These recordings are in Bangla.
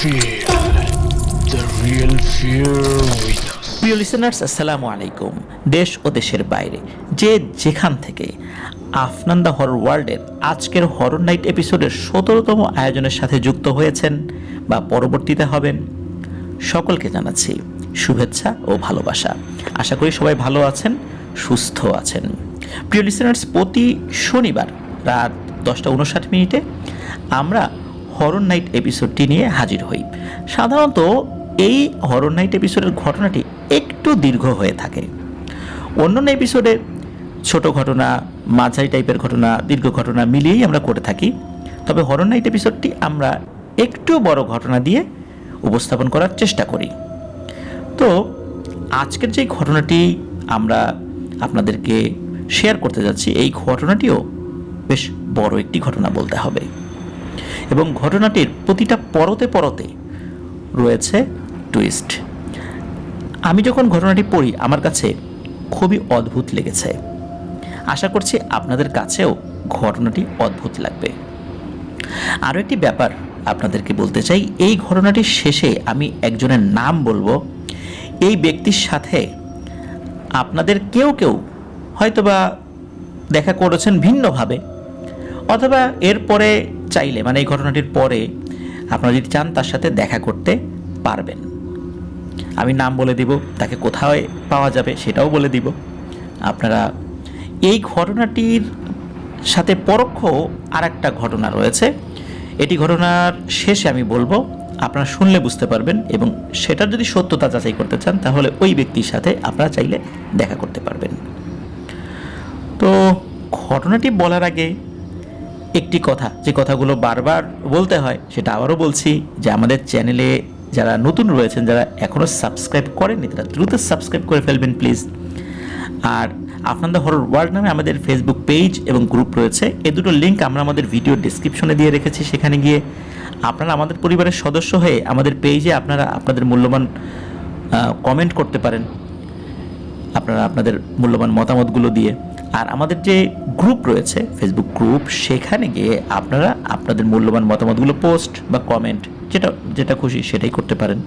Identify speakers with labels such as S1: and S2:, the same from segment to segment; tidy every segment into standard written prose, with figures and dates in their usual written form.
S1: Feel the real fear with us.
S2: প্রিয় লিসেনার্স, আসসালামু আলাইকুম। দেশ ও দেশের বাইরে যে যেখান থেকে আফনান দ্য হরর ওয়ার্ল্ডের আজকের হরর নাইট এপিসোডের 17তম আয়োজনের সাথে যুক্ত হয়েছেন বা পরবর্তীতে হবেন, সকলকে জানাচ্ছি শুভেচ্ছা ও ভালোবাসা। আশা করি সবাই ভালো আছেন, সুস্থ আছেন। প্রিয় লিসেনার্স, প্রতি শনিবার রাত 10:59 আমরা হরর নাইট এপিসোডটি নিয়ে হাজির হই। সাধারণত এই হরর নাইট এপিসোডের ঘটনাটি একটু দীর্ঘ হয়ে থাকে। অন্যান্য এপিসোডে ছোট ঘটনা, মাঝারি টাইপের ঘটনা, দীর্ঘ ঘটনা মিলিয়েই আমরা করে থাকি। তবে হরর নাইট এপিসোডটি আমরা একটু বড় ঘটনা দিয়ে উপস্থাপন করার চেষ্টা করি। তো আজকের যে ঘটনাটি আমরা আপনাদেরকে শেয়ার করতে যাচ্ছি, এই ঘটনাটিও বেশ বড় একটি ঘটনা বলতে হবে, এবং ঘটনাটির প্রতিটা পরতে পরতে রয়েছে টুইস্ট। আমি যখন ঘটনাটি পড়ি আমার কাছে খুবই অদ্ভুত লেগেছে। আশা করছি আপনাদের কাছেও ঘটনাটি অদ্ভুত লাগবে। আরও একটি ব্যাপার আপনাদেরকে বলতে চাই, এই ঘটনাটির শেষে আমি একজনের নাম বলবো। এই ব্যক্তির সাথে আপনাদের কেউ কেউ হয়তোবা দেখা করেছেন ভিন্নভাবে, অথবা এরপরে চাইলে, মানে এই ঘটনাটির পরে আপনারা যদি চান তার সাথে দেখা করতে পারবেন। আমি নাম বলে দিব, তাকে কোথায় পাওয়া যাবে সেটাও বলে দিব। আপনারা এই ঘটনাটির সাথে পরোক্ষ আর একটা ঘটনা রয়েছে, এটি ঘটনার শেষে আমি বলবো, আপনারা শুনলে বুঝতে পারবেন, এবং সেটার যদি সত্যতা যাচাই করতে চান তাহলে ওই ব্যক্তির সাথে আপনারা চাইলে দেখা করতে পারবেন। তো ঘটনাটি বলার আগে একটি কথা, যে কথাগুলো বারবার বলতে হয় সেটা আবারও বলছি, যে আমাদের চ্যানেলে যারা নতুন রয়েছেন, যারা এখনও সাবস্ক্রাইব করেননি, তারা দ্রুত সাবস্ক্রাইব করে ফেলবেন প্লিজ। আর আফনান দ্য হরর ওয়ার্ল্ড নামে আমাদের ফেসবুক পেজ এবং গ্রুপ রয়েছে, এ দুটো লিঙ্ক আমরা আমাদের ভিডিও ডেসক্রিপশনে দিয়ে রেখেছি। সেখানে গিয়ে আপনারা আমাদের পরিবারের সদস্য হয়ে আমাদের পেজে আপনারা আপনাদের মূল্যবান কমেন্ট করতে পারেন, আপনারা আপনাদের মূল্যবান মতামতগুলো দিয়ে। আর আমাদের যে গ্রুপ রয়েছে, ফেসবুক গ্রুপ, সেখানে গিয়ে আপনারা আপনাদের মূল্যবান মতামতগুলো পোস্ট বা কমেন্ট, যেটা খুশি সেটাই করতে পারেন।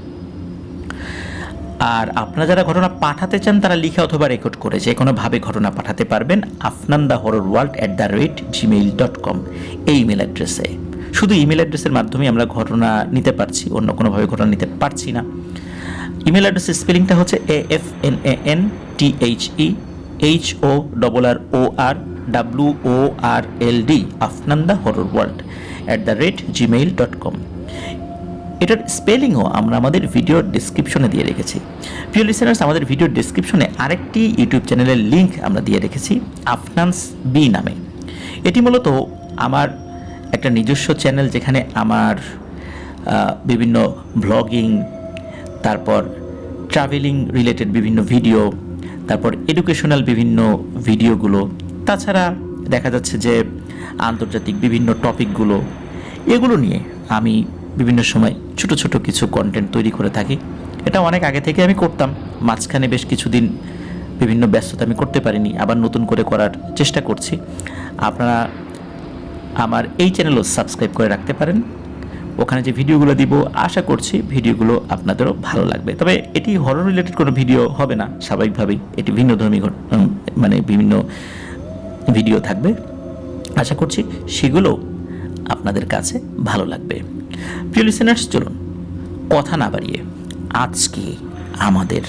S2: আর আপনারা যারা ঘটনা পাঠাতে চান তারা লিখে অথবা রেকর্ড করে যে কোনোভাবে ঘটনা পাঠাতে পারবেন afnandahorrorworld@gmail.com এই ইমেল অ্যাড্রেসে। শুধু ইমেল অ্যাড্রেসের মাধ্যমে আমরা ঘটনা নিতে পারছি, অন্য কোনোভাবে ঘটনা নিতে পারছি না। ইমেল অ্যাড্রেসের স্পেলিংটা হচ্ছে AFNANTHEHORRORWORLD afnandahorrorworld@gmail.com। এটার স্পেলিংও আমরা আমাদের ভিডিওর ডেসক্রিপশনে দিয়ে রেখেছি। প্রিয় লিসেনার্স, আমাদের ভিডিওর ডেসক্রিপশনে আরেকটি ইউটিউব চ্যানেলের লিঙ্ক আমরা দিয়ে রেখেছি, আফনানস বি নামে। এটি মূলত আমার একটা নিজস্ব চ্যানেল, যেখানে আমার বিভিন্ন ব্লগিং, তারপর ট্রাভেলিং রিলেটেড বিভিন্ন ভিডিও, তারপর এডুকেশনাল বিভিন্ন ভিডিওগুলো, তাছাড়া দেখা যাচ্ছে যে আন্তর্জাতিক বিভিন্ন টপিকগুলো, এগুলো নিয়ে আমি বিভিন্ন সময় ছোট ছোট কিছু কন্টেন্ট তৈরি করে থাকি। এটা অনেক আগে থেকে আমি করতাম, মাঝখানে বেশ কিছুদিন বিভিন্ন ব্যস্ততা আমি করতে পারিনি, আবার নতুন করে করার চেষ্টা করছি। আপনারা আমার এই চ্যানেলও সাবস্ক্রাইব করে রাখতে পারেন। ওখানে যে ভিডিওগুলো দিব, আশা করছি ভিডিওগুলো আপনাদেরও ভালো লাগবে। তবে এটি হরর রিলেটেড কোনো ভিডিও হবে না, স্বাভাবিকভাবেই এটি ভিন্নধর্মী মানে বিভিন্ন ভিডিও থাকবে। আশা করছি সেগুলো আপনাদের কাছে ভালো লাগবে। প্রিয় লিসেনার্স, চলুন কথা না বাড়িয়ে আজকে আমাদের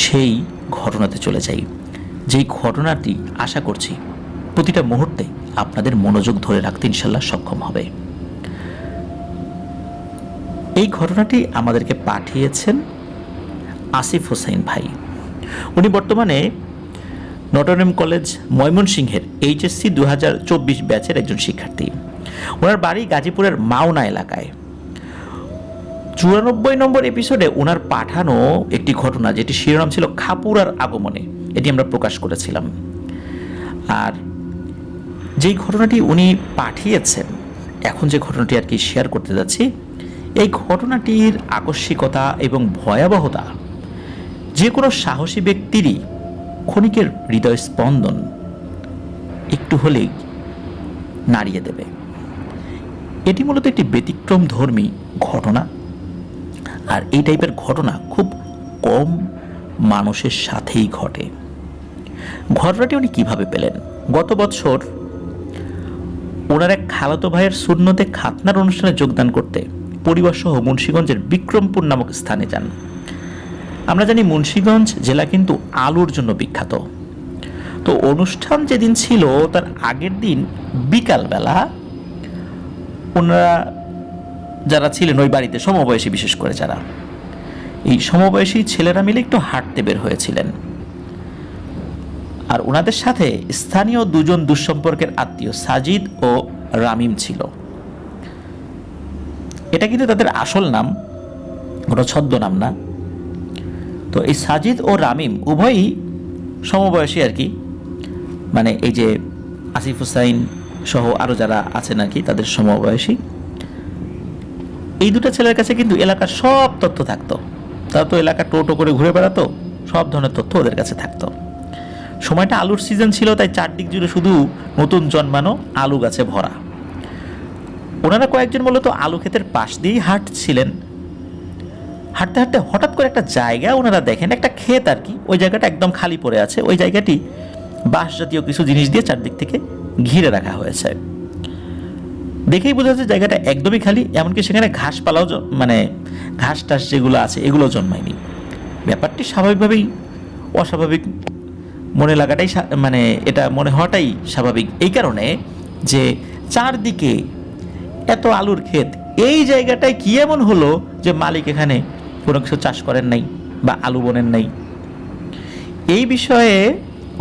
S2: সেই ঘটনাতে চলে যাই, যেই ঘটনাটি আশা করছি প্রতিটা মুহূর্তে আপনাদের মনোযোগ ধরে রাখতে ইনশাল্লাহ সক্ষম হবে। এই ঘটনাটি আমাদেরকে পাঠিয়েছেন আসিফ হোসেন ভাই। উনি বর্তমানে নটরডেম কলেজ ময়মনসিংহের HSC 2024 ব্যাচের একজন শিক্ষার্থী। ওনার বাড়ি গাজীপুরের মাওনা এলাকায়। 94 নম্বর এপিসোডে ওনার পাঠানো একটি ঘটনা, যেটি শিরোনাম ছিল খাপুরার আগমনে, এটি আমরা প্রকাশ করেছিলাম। আর যেই ঘটনাটি উনি পাঠিয়েছেন, এখন যে ঘটনাটি আর কি শেয়ার করতে যাচ্ছি, এই ঘটনাটির আকস্মিকতা এবং ভয়াবহতা যে কোনো সাহসী ব্যক্তিরই ক্ষণিকের হৃদয় স্পন্দন একটু হলেই নাড়িয়ে দেবে। এটি মূলত একটি ব্যতিক্রমধর্মী ঘটনা, আর এই টাইপের ঘটনা খুব কম মানুষের সাথেই ঘটে। ঘটনাটি উনি কীভাবে পেলেন? গত বছর ওনার এক খালাতো ভাইয়ের সুন্নতে খাতনার অনুষ্ঠানে যোগদান করতে পরিবারসহ মুন্সিগঞ্জের বিক্রমপুর নামক স্থানে যান। আমরা জানি মুন্সিগঞ্জ জেলা কিন্তু আলুর জন্য বিখ্যাত। তো অনুষ্ঠান যেদিন ছিল তার আগের দিন বিকালবেলা ওনারা যারা ছিলেন ওই বাড়িতে, সমবয়সী বিশেষ করে যারা, এই সমবয়সী ছেলেরা মিলে একটু হাঁটতে বের হয়েছিলেন। আর ওনাদের সাথে স্থানীয় দুজন দুঃসম্পর্কের আত্মীয় সাজিদ ও রামিম ছিল। এটা কিন্তু তাদের আসল নাম, কোনো ছদ্মনাম না। তো এই সাজিদ ও রামিম উভয়ই সমবয়সী আর কি, মানে এই যে আসিফ হুসাইন সহ আরও যারা আছেন আর কি তাদের সমবয়সী। এই দুটো ছেলের কাছে কিন্তু এলাকার সব তথ্য থাকতো। তারা তো এলাকা টোটো করে ঘুরে বেড়াতো, সব ধরনের তথ্য ওদের কাছে থাকতো। সময়টা আলুর সিজন ছিল, তাই চারদিক জুড়ে শুধু নতুন জন্মানো আলু গাছে ভরা। ওনারা কয়েকজন মূলত আলু ক্ষেতের পাশ দিয়েই হাঁটছিলেন। হাঁটতে হাঁটতে হঠাৎ করে একটা জায়গা ওনারা দেখেন, একটা ক্ষেত আর কি, ওই জায়গাটা একদম খালি পড়ে আছে। ওই জায়গাটি বাঁশ জাতীয় কিছু জিনিস দিয়ে চারদিক থেকে ঘিরে রাখা হয়েছে। দেখেই বোঝা যাচ্ছে জায়গাটা একদমই খালি, এমনকি সেখানে ঘাসপালাও মানে ঘাস টাস যেগুলো আছে এগুলো জন্মায়নি। ব্যাপারটি স্বাভাবিকভাবেই অস্বাভাবিক মনে লাগাটাই মানে এটা মনে হওয়াটাই স্বাভাবিক, এই কারণে যে চারদিকে এত আলুর ক্ষেত, এই জায়গাটায় কি এমন হলো যে মালিক এখানে কোনো কিছু চাষ করেন নাই বা আলু বোনেন নাই। এই বিষয়ে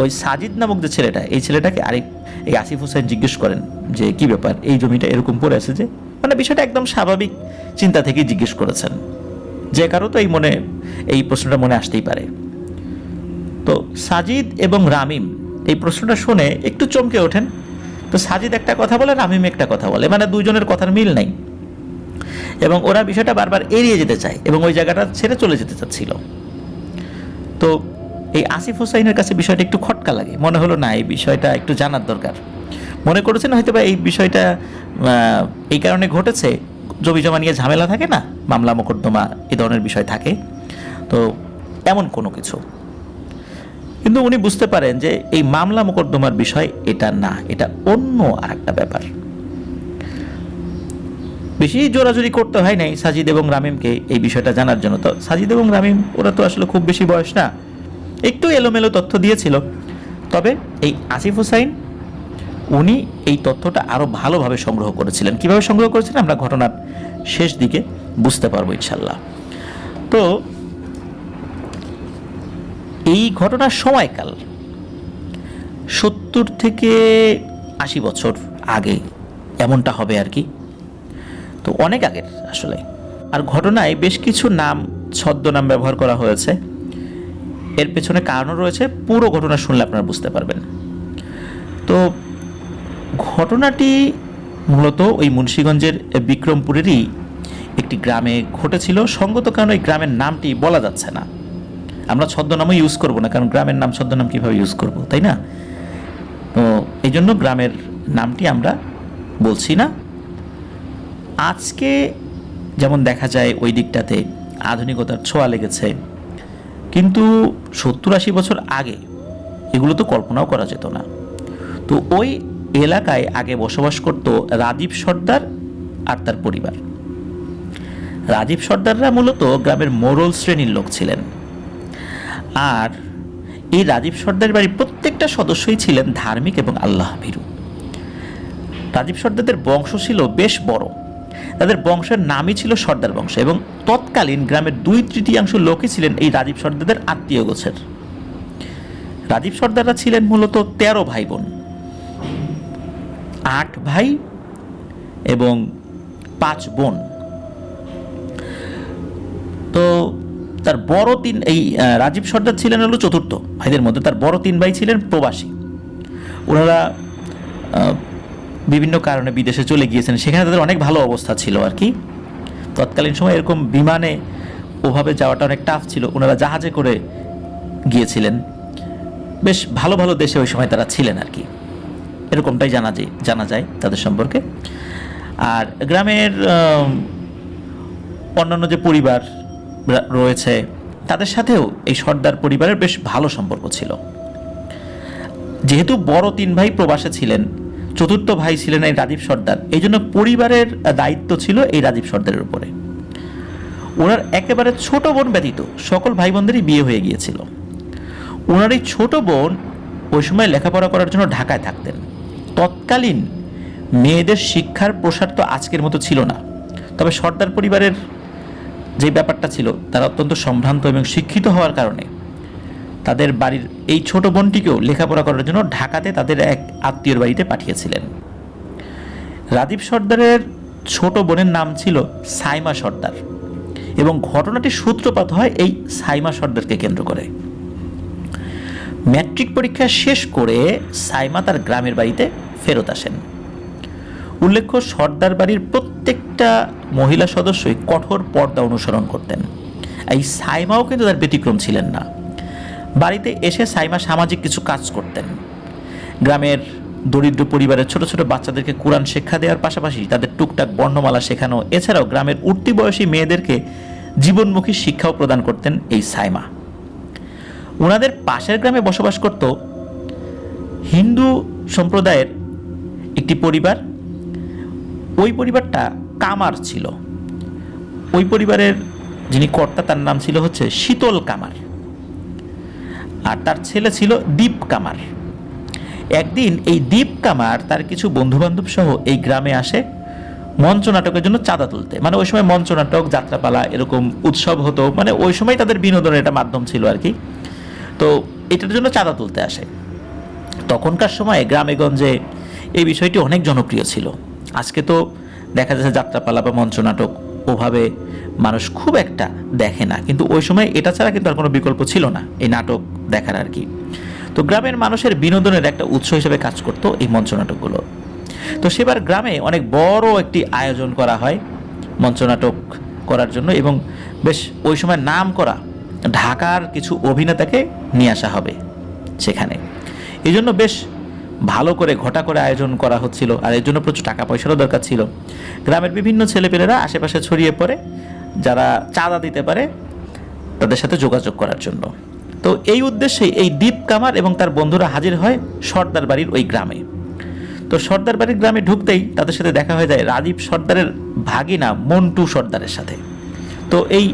S2: ওই সাজিদ নামক যে ছেলেটা, এই ছেলেটাকে এই আসিফ হোসেন জিজ্ঞেস করেন যে কি ব্যাপার, এই জমিটা এরকম পড়ে আছে যে, মানে বিষয়টা একদম স্বাভাবিক চিন্তা থেকেই জিজ্ঞেস করেছেন, যে কারো তো এই প্রশ্নটা মনে আসতেই পারে। তো সাজিদ এবং রামিম এই প্রশ্নটা শুনে একটু চমকে ওঠেন। তো সাজিদ একটা কথা বলে, রামিম একটা কথা বলে, মানে দুইজনের কথার মিল নাই, এবং ওরা বিষয়টা বারবার এড়িয়ে যেতে চায় এবং ওই জায়গাটা ছেড়ে চলে যেতে চাচ্ছিল। তো এই আসিফ হুসাইনের কাছে বিষয়টা একটু খটকা লাগে, মনে হলো না এই বিষয়টা একটু জানার দরকার। মনে করেছেন হয়তো বা এই বিষয়টা এই কারণে ঘটেছে, জমি জমা নিয়ে ঝামেলা থাকে না, মামলা মোকদ্দমা এই ধরনের বিষয় থাকে, তো এমন কোনো কিছু। কিন্তু উনি বুঝতে পারেন যে এই মামলা মোকদ্দমার বিষয় এটা না, এটা অন্য আর একটা ব্যাপার। বেশি জোরাজুরি করতে হয় নাই সাজিদ এবং রামিমকে এই বিষয়টা জানার জন্য। তো সাজিদ এবং রামিম ওরা তো আসলে খুব বেশি বয়স না, একটু এলোমেলো তথ্য দিয়েছিল। তবে এই আসিফ হুসাইন উনি এই তথ্যটা আরও ভালোভাবে সংগ্রহ করেছিলেন। কীভাবে সংগ্রহ করেছিলেন আমরা ঘটনার শেষ দিকে বুঝতে পারবো ইনশাল্লাহ। তো এই ঘটনার সময়কাল 70 থেকে 80 বছর আগে এমনটা হবে আর কি, তো অনেক আগের আসলে। আর ঘটনায় বেশ কিছু নাম, ছদ্মনাম ব্যবহার করা হয়েছে। এর পেছনে কারণও রয়েছে, পুরো ঘটনা শুনলে আপনারা বুঝতে পারবেন। তো ঘটনাটি মূলত ওই মুন্সিগঞ্জের বিক্রমপুরেরই একটি গ্রামে ঘটেছিল। সঙ্গত কারণে ওই গ্রামের নামটি বলা যাচ্ছে না, আমরা ছদ্মনামও ইউজ করব না, কারণ গ্রামের নাম ছদ্মনাম কীভাবে ইউজ করব, তাই না? তো এই জন্য গ্রামের নামটি আমরা বলছি না। আজকে যেমন দেখা যায় ওই দিকটাতে আধুনিকতার ছোঁয়া লেগেছে, কিন্তু 70-80 বছর আগে এগুলো তো কল্পনাও করা যেত না। তো ওই এলাকায় আগে বসবাস করত রাজীব সর্দার আর তার পরিবার। রাজীব সর্দাররা মূলত গ্রামের মোড়ল শ্রেণীর লোক ছিলেন, আর এই রাজীব সর্দারের বাড়ির প্রত্যেকটা সদস্যই ছিলেন ধার্মিক এবং আল্লাহ ভীরু। রাজীব সর্দারদের বংশ ছিল বেশ বড়, তাদের বংশের নামই ছিল সর্দার বংশ, এবং তৎকালীন গ্রামের 2/3 লোকই ছিলেন এই রাজীব সর্দারদের আত্মীয় গোছের। রাজীব সর্দাররা ছিলেন মূলত 13 ভাই বোন, 8 ভাই এবং 5 বোন। তো তার বড় রাজীব সর্দার ছিলেন হলো চতুর্থ ভাইদের মধ্যে। তার বড় 3 ভাই ছিলেন প্রবাসী, ওনারা বিভিন্ন কারণে বিদেশে চলে গিয়েছেন, সেখানে তাদের অনেক ভালো অবস্থা ছিল আর কি। তৎকালীন সময় এরকম বিমানে ওভাবে যাওয়াটা অনেক টাফ ছিল, ওনারা জাহাজে করে গিয়েছিলেন। বেশ ভালো ভালো দেশে ওই সময় তারা ছিলেন আর কি, এরকমটাই জানা যায় তাদের সম্পর্কে। আর গ্রামের অন্যান্য যে পরিবার রয়েছে তাদের সাথেও এই সর্দার পরিবারের বেশ ভালো সম্পর্ক ছিল। যেহেতু বড় 3 ভাই প্রবাসে ছিলেন, চতুর্থ ভাই ছিলেন এই রাজীব সর্দার, এই জন্য পরিবারের দায়িত্ব ছিল এই রাজীব সর্দারের উপরে। ওনার একেবারে ছোট বোন ব্যতীত সকল ভাই বোনদেরই বিয়ে হয়ে গিয়েছিল। ওনার এই ছোট বোন ওই সময় লেখাপড়া করার জন্য ঢাকায় থাকতেন। তৎকালীন মেয়েদের শিক্ষার প্রসার তো আজকের মতো ছিল না, তবে সর্দার পরিবারের যে ব্যাপারটা ছিল তারা অত্যন্ত সম্ভ্রান্ত এবং শিক্ষিত হওয়ার কারণে তাদের বাড়ির এই ছোট বোনটিকেও লেখাপড়া করার জন্য ঢাকাতে তাদের এক আত্মীয়র বাড়িতে পাঠিয়েছিলেন। রাজীব সর্দারের ছোট বোনের নাম ছিল সাইমা সর্দার এবং ঘটনাটির সূত্রপাত হয় এই সাইমা সর্দারকে কেন্দ্র করে। ম্যাট্রিক পরীক্ষা শেষ করে সাইমা তার গ্রামের বাড়িতে ফেরত আসেন। উল্লেখ্য, সর্দার বাড়ির প্রত্যেকটা মহিলা সদস্যই কঠোর পর্দা অনুসরণ করতেন। এই সাইমাও কিন্তু তার ব্যতিক্রম ছিলেন না। বাড়িতে এসে সাইমা সামাজিক কিছু কাজ করতেন। গ্রামের দরিদ্র পরিবারের ছোট ছোট বাচ্চাদেরকে কোরআন শিক্ষা দেওয়ার পাশাপাশি তাদের টুকটাক বর্ণমালা শেখানো, এছাড়াও গ্রামের উঠতি বয়সী মেয়েদেরকে জীবনমুখী শিক্ষাও প্রদান করতেন এই সাইমা। ওনাদের পাশের গ্রামে বসবাস করত হিন্দু সম্প্রদায়ের একটি পরিবার। ওই পরিবারটা কামার ছিল। ওই পরিবারের যিনি কর্তা তার নাম ছিল হচ্ছে শীতল কামার, আর তার ছেলে ছিল দীপ কামার। একদিন এই দীপ কামার তার কিছু বন্ধুবান্ধব সহ এই গ্রামে আসে মঞ্চ নাটকের জন্য চাঁদা তুলতে। মানে ওই সময় মঞ্চ নাটক, যাত্রাপালা এরকম উৎসব হতো, মানে ওই সময় তাদের বিনোদনের একটা মাধ্যম ছিল আর কি। তো এটার জন্য চাঁদা তুলতে আসে। তখনকার সময়ে গ্রামে গঞ্জে এই বিষয়টি অনেক জনপ্রিয় ছিল। আজকে তো দেখা যাচ্ছে যাত্রাপালা বা মঞ্চ নাটক ওভাবে মানুষ খুব একটা দেখে না, কিন্তু ওই সময় এটা ছাড়া কিন্তু আর কোনো বিকল্প ছিল না এই নাটক দেখার আর কি। তো গ্রামের মানুষের বিনোদনের একটা উৎস হিসেবে কাজ করতো এই মঞ্চ নাটকগুলো। তো সেবার গ্রামে অনেক বড় একটি আয়োজন করা হয় মঞ্চ নাটক করার জন্য, এবং বেশ ওই সময় নাম করা ঢাকার কিছু অভিনেতাকে নিয়ে আসা হবে সেখানে। এই জন্য বেশ ভালো করে ঘটা করে আয়োজন করা হচ্ছিল, আর এর জন্য প্রচুর টাকা পয়সারও দরকার ছিল। গ্রামের বিভিন্ন ছেলেপেলেরা আশেপাশে ছড়িয়ে পড়ে, যারা চাঁদা দিতে পারে তাদের সাথে যোগাযোগ করার জন্য। তো এই উদ্দেশ্যে এই দীপ কামার এবং তার বন্ধুরা হাজির হয় সর্দার বাড়ির ওই গ্রামে। তো সর্দার বাড়ির গ্রামে ঢুকতেই তাদের সাথে দেখা হয়ে যায় রাজীব সর্দারের ভাগিনা মন্টু সর্দারের সাথে। তো এই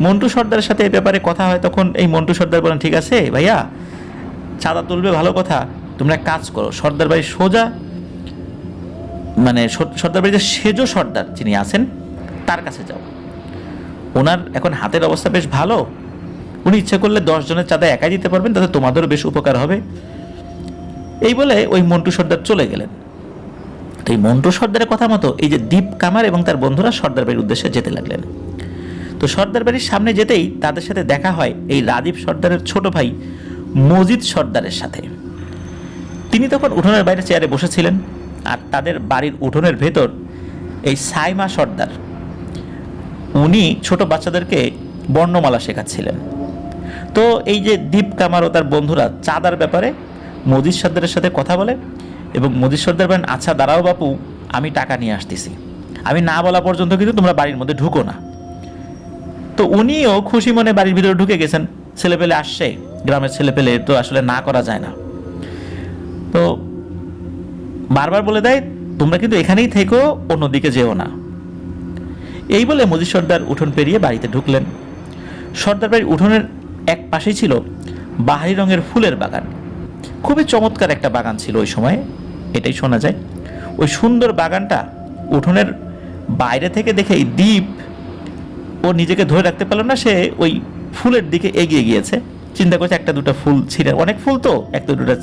S2: মন্টু সর্দারের সাথে এই ব্যাপারে কথা হয়। তখন এই মন্টু সর্দার বলেন, ঠিক আছে ভাইয়া, চাঁদা তুলবে ভালো কথা, তোমরা কাজ করো, সর্দার বাড়ির সোজা মানে সর্দার বাড়ির যে সেজো সর্দার যিনি আছেন তার কাছে যাও। ওনার এখন হাতের অবস্থা বেশ ভালো, উনি ইচ্ছা করলে 10 জনের চাঁদা একাই দিতে পারবেন, তাতে তোমাদেরও বেশ উপকার হবে। এই বলে ওই মন্টু সর্দার চলে গেলেন। তো এই মন্টু সর্দারের কথা মতো এই যে দীপ কামার এবং তার বন্ধুরা সর্দার বাড়ির উদ্দেশ্যে যেতে লাগলেন। তো সর্দার বাড়ির সামনে যেতেই তাদের সাথে দেখা হয় এই রাজীব সর্দারের ছোট ভাই মজিদ সর্দারের সাথে। তিনি তখন উঠোনের বাইরে চেয়ারে বসেছিলেন, আর তাদের বাড়ির উঠোনের ভেতর এই সাইমা সর্দার উনি ছোট বাচ্চাদেরকে বর্ণমালা শেখাচ্ছিলেন। তো এই যে দীপ কামার ও তার বন্ধুরা চাঁদার ব্যাপারে মজিদ সর্দারের সাথে কথা বলে, এবং মজিদ সর্দার বলেন, আচ্ছা দাঁড়াও বাপু, আমি টাকা নিয়ে আসতেছি, আমি না বলা পর্যন্ত কিন্তু তোমরা বাড়ির মধ্যে ঢুকো না। তো উনিও খুশি মনে বাড়ির ভিতরে ঢুকে গেছেন। ছেলেপেলে আসছে, গ্রামের ছেলেপেলে তো আসলে না করা যায় না। তো বারবার বলে দেয়, তোমরা কিন্তু এখানেই থেকো, অন্যদিকে যেও না। এই বলে মজিদ সর্দার উঠোন পেরিয়ে বাড়িতে ঢুকলেন। সর্দার বাড়ির উঠোনের এক পাশেই ছিল বাহারি রঙের ফুলের বাগান। খুবই চমৎকার একটা বাগান ছিল ওই সময়, এটাই শোনা যায়। ওই সুন্দর বাগানটা উঠোনের বাইরে থেকে দেখে দ্বীপ ও নিজেকে ধরে রাখতে পারল না, সে ওই ফুলের দিকে এগিয়ে গিয়েছে। চিন্তা করছে একটা দুটো ফুল ছিঁড়ে, অনেক ফুল তো, একটা দুটো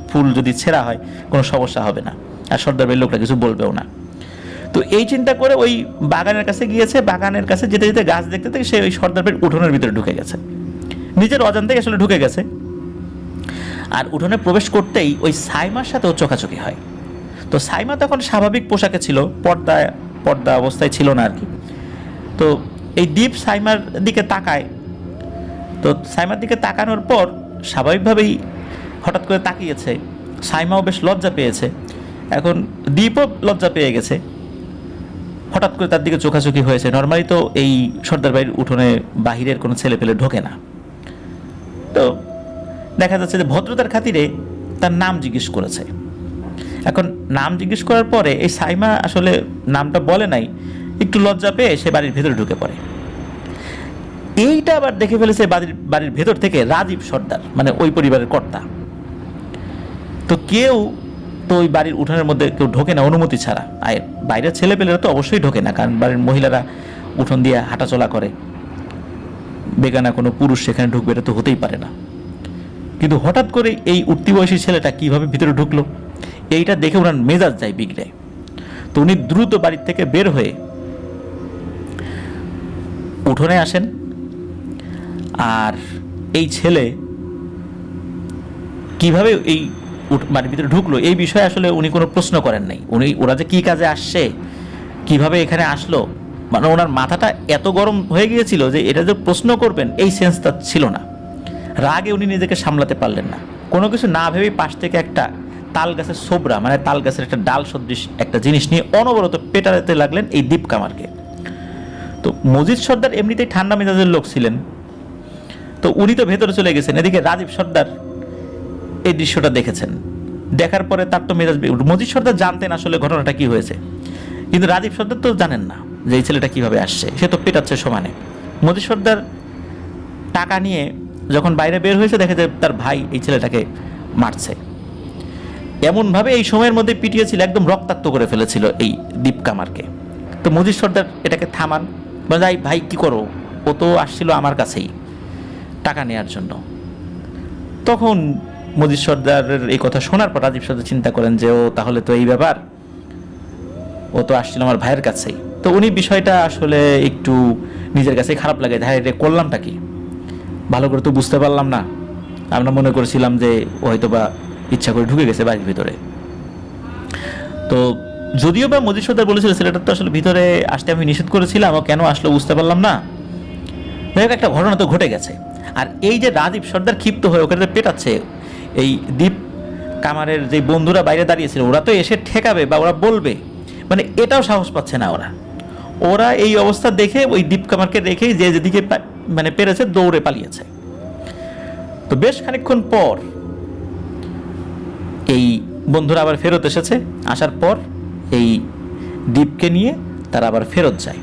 S2: ফুল যদি ছেঁড়া হয় কোনো সমস্যা হবে না, আর সর্দার বাড়ির লোকটা কিছু বলবেও না। তো এই চিন্তা করে ওই বাগানের কাছে গিয়েছে। বাগানের কাছে যেতে যেতে গাছ দেখতে থেকে সে ওই সর্দার বাড়ির উঠোনের ভিতরে ঢুকে গেছে, নিজের অজান্তেই আসলে ঢুকে গেছে। আর উঠোনে প্রবেশ করতেই ওই সাইমার সাথেও চোখাচোখি হয়। তো সাইমা তখন স্বাভাবিক পোশাকে ছিল, পর্দা অবস্থায় ছিল না আর কি। তো এই দীপ সাইমার দিকে তাকায়। তো সাইমার দিকে তাকানোর পর স্বাভাবিকভাবেই হঠাৎ করে তাকিয়েছে। সাইমাও বেশ লজ্জা পেয়েছে, এখন দীপও লজ্জা পেয়ে গেছে। হঠাৎ করে তার দিকে চোখাচোখি হয়েছে। নর্মালি তো এই সর্দার বাড়ির উঠোনে বাহিরের কোনো ছেলে পেলে ঢোকে না। তো দেখা যাচ্ছে যে ভদ্রতার খাতিরে তার নাম জিজ্ঞেস করেছে। এখন নাম জিজ্ঞেস করার পরে এই সাইমা আসলে নামটা বলে নাই, একটু লজ্জা পেয়ে সে বাড়ির ভেতরে ঢুকে পড়ে। এইটা আবার দেখে ফেলেছে বাড়ির ভেতর থেকে রাজীব সর্দার, মানে ওই পরিবারের কর্তা। তো কেউ তো ওই বাড়ির উঠোনের মধ্যে কেউ ঢোকে না অনুমতি ছাড়া। আর বাইরের ছেলেপেলেরা তো অবশ্যই ঢোকে না, কারণ বাড়ির মহিলারা উঠোন দিয়ে হাঁটাচলা করে, বেগানা কোনো পুরুষ সেখানে ঢুকবে এটা তো হতেই পারে না। কিন্তু হঠাৎ করে এই উঠতি বয়সী ছেলেটা কিভাবে ভিতরে ঢুকলো, এইটা দেখে ওনার মেজাজ যায় বিগড়ে। তো উনি দ্রুত বাড়ির থেকে বের হয়ে উঠোনে আসেন। আর এই ছেলে কিভাবে এই বাড়ির ভিতরে ঢুকলো এই বিষয়ে আসলে উনি কোনো প্রশ্ন করেন নাই। ওরা যে কী কাজে আসছে, কিভাবে এখানে আসলো, মানে ওনার মাথাটা এত গরম হয়ে গিয়েছিল যে এটা যে প্রশ্ন করবেন এই সেন্সটা ছিল না। রাগে উনি নিজেকে সামলাতে পারলেন না। কোনো কিছু না ভেবেই পাশ থেকে একটা তাল গাছের সোবরা, মানে তাল গাছের একটা ডাল সদৃশ একটা জিনিস নিয়ে অনবরত পেটাতে লাগলেন এই দীপ কামারকে। তো মজিদ সর্দার এমনিতেই ঠান্ডা মেজাজের লোক ছিলেন, তো উনি তো ভেতরে চলে গেছেন। এদিকে রাজীব সর্দার এই দৃশ্যটা দেখেছেন, দেখার পরে তার তো মেজাজ, মজিদ সর্দার জানতেন আসলে ঘটনাটা কি হয়েছে, কিন্তু রাজীব সর্দার তো জানেন না যে এই ছেলেটা কিভাবে আসছে, সে তো পেটাচ্ছে সমানে। মজিদ সর্দার টাকা নিয়ে যখন বাইরে বের হয়েছে দেখে যে তার ভাই এই ছেলেটাকে মারছে, এমনভাবে এই সময়ের মধ্যে পিটিয়েছিল, একদম রক্তাক্ত করে ফেলেছিল এই দীপ কামারকে। তো মজিদ সর্দার এটাকে থামান, বলে যাই ভাই কি করো, ও তো আসছিল আমার কাছেই টাকা নেওয়ার জন্য। তখন মজিদ সর্দারের এই কথা শোনার পর রাজীব সর্দার চিন্তা করেন যে ও তাহলে তো এই ব্যাপার, ও তো আসছিল আমার ভাইয়ের কাছেই। তো উনি বিষয়টা আসলে একটু নিজের কাছে খারাপ লাগে, হ্যাঁ রে করলামটা কি, ভালো করে তো বুঝতে পারলাম না, আমরা মনে করেছিলাম যে ও হয়তো বা ইচ্ছা করে ঢুকে গেছে বাড়ির ভিতরে। তো যদিও বা মজিদ সর্দার বলেছিল ছেলেটা তো আসলে ভিতরে আসতে আমি নিষেধ করেছিলাম, ও কেন আসলো বুঝতে পারলাম না। যাই হোক, একটা ঘটনা তো ঘটে গেছে। আর এই যে রাজীব সর্দার ক্ষিপ্ত হয়ে ওখানে পেটাচ্ছে, এই দীপ কামারের যে বন্ধুরা বাইরে দাঁড়িয়েছিল ওরা তো এসে ঠেকাবে বা ওরা বলবে, মানে এটাও সাহস পাচ্ছে না ওরা এই অবস্থা দেখে ওই দীপ কামারকে রেখেই যে যেদিকে মানে পেরেছে দৌড়ে পালিয়েছে। তো বেশ খানিকক্ষণ পর এই বন্ধুরা আবার ফেরত এসেছে, আসার পর এই দীপকে নিয়ে তারা আবার ফেরত যায়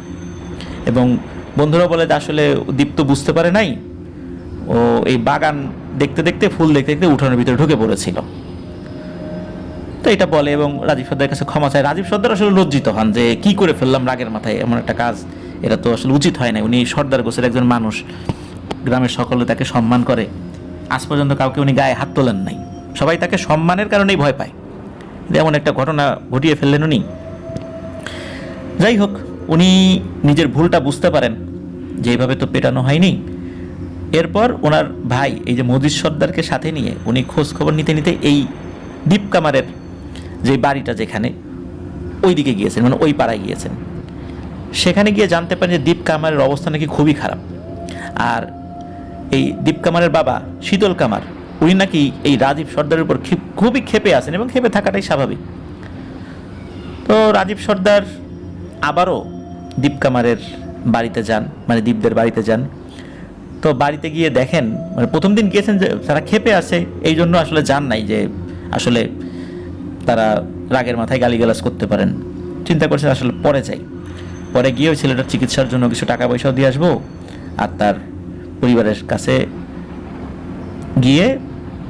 S2: এবং বন্ধুরা বলে যে আসলে দীপ তো বুঝতে পারে নাই, ও এই বাগান দেখতে দেখতে ফুল দেখতে দেখতে উঠোনের ভিতরে ঢুকে পড়েছিল। তো এটা বলে এবং রাজীব সর্দারের কাছে ক্ষমা চায়। রাজীব সর্দার আসলে লজ্জিত হন যে কি করে ফেললাম রাগের মাথায় এমন একটা কাজ, এটা তো আসলে উচিত হয় না। উনি সর্দার গোছের একজন মানুষ, গ্রামের সকলে তাকে সম্মান করে, আজ পর্যন্ত কাউকে উনি গায়ে হাত তোলেন নাই, সবাই তাকে সম্মানের কারণেই ভয় পায়। এমন একটা ঘটনা ঘটিয়ে ফেললেন উনি। যাই হোক, উনি নিজের ভুলটা বুঝতে পারেন যে এইভাবে তো পেটানো হয়নি। এরপর ওনার ভাই এই যে মজিদ সর্দারকে সাথে নিয়ে উনি খোঁজ খবর নিতে নিতে এই দীপ কামারের যে বাড়িটা যেখানে ওই দিকে গিয়েছেন, মানে ওই পাড়ায় গিয়েছেন। সেখানে গিয়ে জানতে পারেন যে দীপ কামারের অবস্থা নাকি খুবই খারাপ। আর এই দীপ কামারের বাবা শীতল কামার উনি নাকি এই রাজীব সর্দারের উপর খুবই ক্ষেপে আছেন এবং ক্ষেপে থাকাটাই স্বাভাবিক। তো রাজীব সর্দার আবারও দীপ কামারের বাড়িতে যান, মানে দীপদের বাড়িতে যান। তো বাড়িতে গিয়ে দেখেন, মানে প্রথম দিন গিয়েছেন যে তারা ক্ষেপে আছে এই জন্য আসলে যান নাই যে আসলে তারা রাগের মাথায় গালিগালাজ করতে পারেন, চিন্তা করছেন আসলে পরে যাই, পরে গিয়েও ছেলেটার চিকিৎসার জন্য কিছু টাকা পয়সাও দিয়ে আসবো আর তার পরিবারের কাছে গিয়ে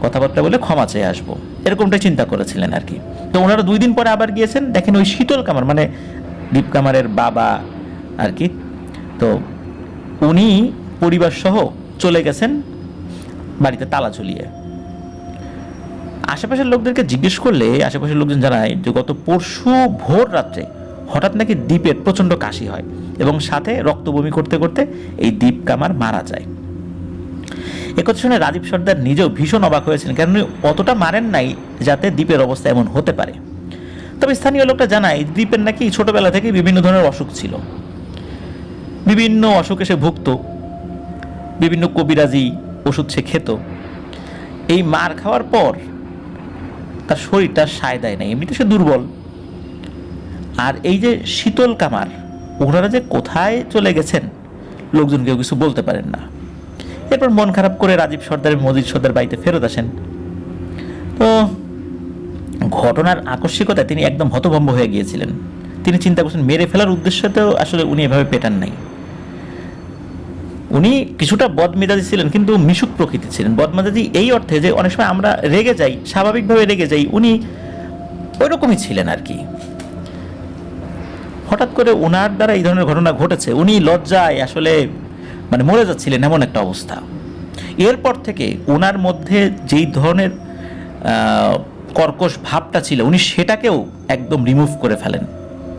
S2: কথাবার্তা বলে ক্ষমা চেয়ে আসবো, এরকমটাই চিন্তা করেছিলেন আর কি। তো ওনারা 2 দিন পরে আবার গিয়েছেন, দেখেন ওই শীতল কামার মানে দীপ কামারের বাবা আর কি, তো উনি পরিবার সহ চলে গেছেন বাড়িতে তালা ঝুলিয়ে। আশেপাশের লোকদেরকে জিজ্ঞেস করলে আশেপাশের লোকজন জানায় যে গত পরশু ভোর রাত্রে হঠাৎ নাকি দীপের প্রচণ্ড কাশি হয় এবং সাথে রক্ত বমি করতে করতে এই দীপ কামার মারা যায়। একথা শুনে রাজীব সর্দার নিজেও ভীষণ অবাক হয়েছেন, কারণ উনি অতটা মারেন নাই যাতে দীপের অবস্থা এমন হতে পারে। তবে স্থানীয় লোকটা জানায় দীপের নাকি ছোটবেলা থেকে বিভিন্ন ধরনের অসুখ ছিল, বিভিন্ন অসুখে সে ভুগত, বিভিন্ন কবিরাজি ওষুধ সে খেত। এই মার খাওয়ার পর তার শরীরটা সায় দেয় নাই, এমনিতে সে দুর্বল। আর এই যে শীতল কামার ওনারা যে কোথায় চলে গেছেন লোকজন কেউ কিছু বলতে পারেন না। এরপর মন খারাপ করে রাজীব সর্দার মজিদ সর্দার বাড়িতে ফেরত আসেন। তো ঘটনার আকস্মিকতায় তিনি একদম হতভম্ব হয়ে গিয়েছিলেন। তিনি চিন্তা করছেন মেরে ফেলার উদ্দেশ্যতেও আসলে উনি এভাবে পেটান নাই। উনি কিছুটা বদমেজাজি ছিলেন, কিন্তু মিশুক প্রকৃতি ছিলেন। বদমেজাজি এই অর্থে যে অনেক সময় আমরা রেগে যাই, স্বাভাবিকভাবে রেগে যাই, উনি ওই রকমই ছিলেন আর কি। হঠাৎ করে ওনার দ্বারা এই ধরনের ঘটনা ঘটেছে, উনি লজ্জায় আসলে মানে মরে যাচ্ছিলেন এমন একটা অবস্থা। এরপর থেকে ওনার মধ্যে যেই ধরনের কর্কশ ভাবটা ছিল উনি সেটাকেও একদম রিমুভ করে ফেলেন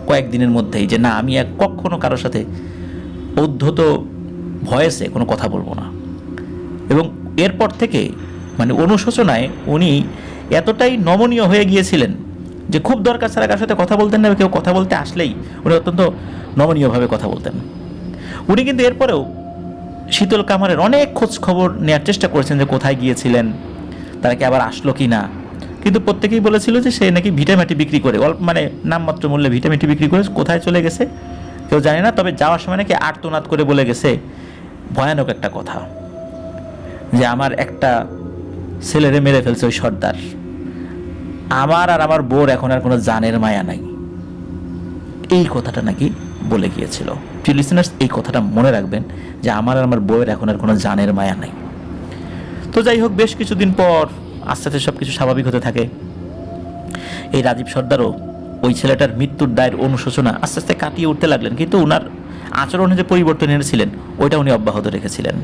S2: কয়েকদিনের মধ্যেই, যে না আমি কখনো কারোর সাথে উদ্ধত ভয়েসে কোনো কথা বলবো না। এবং এরপর থেকে মানে অনুশোচনায় উনি এতটাই নমনীয় হয়ে গিয়েছিলেন যে খুব দরকার ছাড়া কারোর সাথে কথা বলতেন না। কেউ কথা বলতে আসলেই উনি অত্যন্ত নমনীয়ভাবে কথা বলতেন। উনি কিন্তু এরপরেও শীতল কামারের অনেক খোঁজ খবর নেওয়ার চেষ্টা করেছেন যে কোথায় গিয়েছিলেন, তারা কি আবার আসলো কি না। কিন্তু প্রত্যেকেই বলেছিল যে সে নাকি ভিটামাটি বিক্রি করে, অল্প মানে নামমাত্র মূল্যে ভিটামিটি বিক্রি করে কোথায় চলে গেছে কেউ জানে না। তবে যাওয়ার সময় নাকি আর্তনাদ করে বলে গেছে ভয়ানক একটা কথা, যে আমার একটা ছেলেরে মেরে ফেলছে ওই সর্দার, আমার আর আমার বোর এখন আর কোনো জানের মায়া নাই। এই কথাটা নাকি বলে গিয়েছিল। প্রিয় লিসেনার্স, এই কথাটা মনে রাখবেন যে আমার আর আমার বউয়ের এখন আর কোনো জানের মায়া নাই। তো যাই হোক, বেশ কিছুদিন পর আস্তে আস্তে সব কিছু স্বাভাবিক হতে থাকে। এই রাজীব সর্দারও ওই ছেলেটার মৃত্যুর দায়ের অনুশোচনা আস্তে আস্তে কাটিয়ে উঠতে লাগলেন, কিন্তু ওনার আচরণে যে পরিবর্তন এনেছিলেন ওইটা উনি অব্যাহত রেখেছিলেন।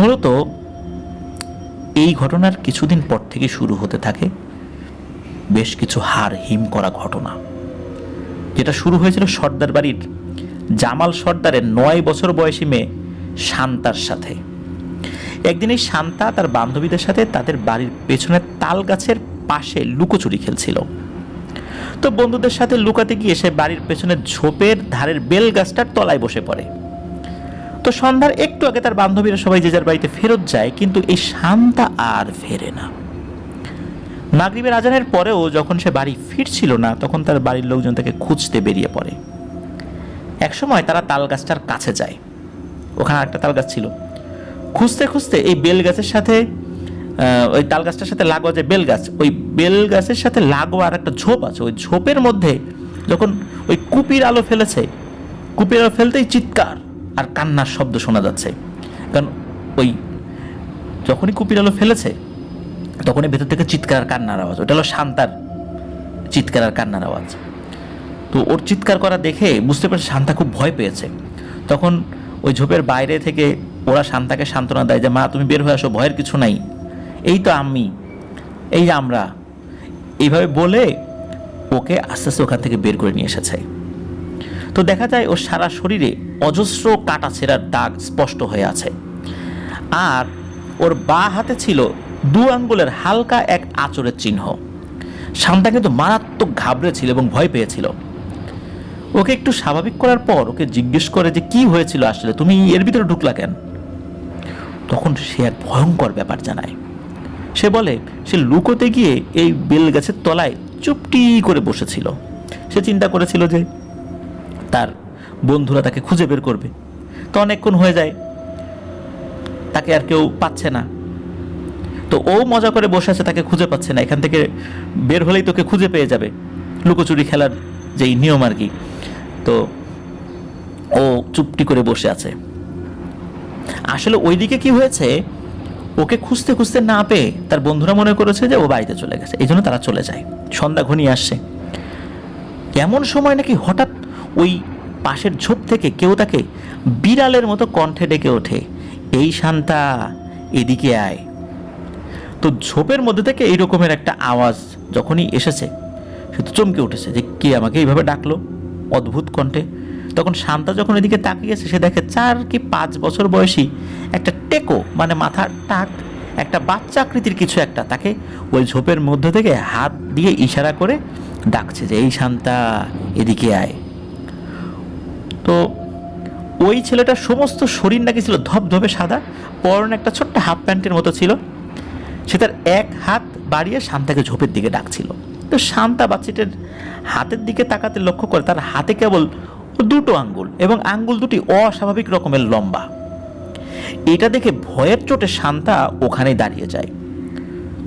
S2: মূলত এই ঘটনার কিছুদিন পর থেকে শুরু হতে থাকে বেশ কিছু হাড় হিম করা ঘটনা, যেটা শুরু হয়েছিল সর্দার বাড়ির জামাল সর্দারের 9 বছর বয়সী মেয়ে শান্তার সাথে। একদিন এই শান্তা তার বান্ধবীদের সাথে তাদের বাড়ির পেছনের তাল গাছের পাশে লুকোচুরি খেলছিল। তো বন্ধুদের সাথে লুকাতে গিয়ে সে বাড়ির পেছনের ঝোপের ধারের বেল গাছটার তলায় বসে পড়ে। তো সন্ধ্যার একটু আগে তার বান্ধবীরা সবাই যে যার বাড়িতে ফেরত যায়, কিন্তু এই শান্তা আর ফেরে না। মাগরিবের আজানের পরেও যখন সে বাড়ি ফিরছিল না, তখন তার বাড়ির লোকজন তাকে খুঁজতে বেরিয়ে পড়ে। একসময় তারা তাল গাছটার কাছে যায়, ওখানে একটা তাল গাছ ছিল। খুঁজতে খুঁজতে এই বেল গাছের সাথে ওই তাল গাছটার সাথে লাগোয়া যে বেল গাছ, ওই বেল গাছের সাথে লাগোয়া আর একটা ঝোপ আছে, ওই ঝোপের মধ্যে যখন ওই কুপির আলো ফেলেছে, কুপির আলো ফেলতেই চিৎকার আর কান্নার শব্দ শোনা যাচ্ছে। কারণ ওই যখনই কুপির আলো ফেলেছে তখনই ভেতর থেকে চিৎকার আর কান্নার আওয়াজ, ওটা হলো শান্তার চিৎকার আর কান্নার আওয়াজ। তো ওর চিৎকার করা দেখে বুঝতে পারছে শান্তা খুব ভয় পেয়েছে। তখন ওই ঝোপের বাইরে থেকে ওরা শান্তাকে সান্ত্বনা দেয় যে মা তুমি বের হয়ে আসো, ভয়ের কিছু নাই, এই তো আমি, এই আমরা, এইভাবে বলে ওকে আস্তে আস্তে ওখান থেকে বের করে নিয়ে এসেছে। তো দেখা যায় ওর সারা শরীরে অজস্র কাটা ছেঁড়ার দাগ স্পষ্ট হয়ে আছে, আর ওর বাঁ হাতে ছিল 2 আঙ্গুলের হালকা এক আঁচড়ের চিহ্ন। শান্তা কিন্তু মারাত্মক ঘাবড়েছিল এবং ভয় পেয়েছিল। ওকে একটু স্বাভাবিক করার পর ওকে জিজ্ঞেস করে যে কি হয়েছিল আসলে, তুমি এর ভিতরে ঢুকলা কেন? তখন সে এক ভয়ঙ্কর ব্যাপার জানায়। সে বলে সে লুকোতে গিয়ে এই বেল গাছের তলায় চুপটি করে বসেছিল। সে চিন্তা করেছিল যে তার বন্ধুরা তাকে খুঁজে বের করবে। তো অনেকক্ষণ হয়ে যায়, তাকে আর কেউ পাচ্ছে না। তো ও মজা করে বসে আছে, তাকে খুঁজে পাচ্ছে না। এখান থেকে বের হলেই তোকে খুঁজে পেয়ে যাবে, লুকোচুরি খেলার যেই নিয়ম আর কি। তো ও চুপটি করে বসে আছে। আসলে ওইদিকে কি হয়েছে, ওকে খুঁজতে খুঁজতে না পেয়ে তার বন্ধুরা মনে করেছে যে ও বাড়িতে চলে গেছে, এই জন্য তারা চলে যায়। সন্ধ্যা ঘনিয়ে আসছে। এমন সময় নাকি হঠাৎ ওই পাশের ঝোপ থেকে কেউ তাকে বিড়ালের মতো কণ্ঠে ডেকে ওঠে, এই শান্তা এদিকে আয়। তো ঝোপের মধ্যে থেকে এই রকমের একটা আওয়াজ যখনই এসেছে, সে তো চমকে উঠেছে যে কে আমাকে এইভাবে ডাকলো অদ্ভুত কণ্ঠে। তখন শান্তা যখন এদিকে তাকিয়েছে, সে দেখে 4 কি 5 বছর বয়সী একটা টেকো, মানে মাথার টাক, একটা বাচ্চা আকৃতির কিছু একটা তাকে ওই ঝোপের মধ্যে থেকে হাত দিয়ে ইশারা করে ডাকছে যে এই শান্তা এদিকে আয়। তো ওই ছেলেটার সমস্ত শরীর নাকি ছিল ধবধবে সাদা, পরনে একটা ছোট্ট হাফ প্যান্টের মতো ছিল। সে তার এক হাত বাড়িয়ে শান্তাকে ঝোপের দিকে ডাকছিল। তো শান্তা বাচ্চাটার হাতের দিকে তাকাতে লক্ষ্য করে তার হাতে কেবল 2 আঙ্গুল, এবং আঙ্গুল দুটি অস্বাভাবিক রকমের লম্বা। এটা দেখে ভয়ের চোটে শান্তা ওখানেই দাঁড়িয়ে যায়।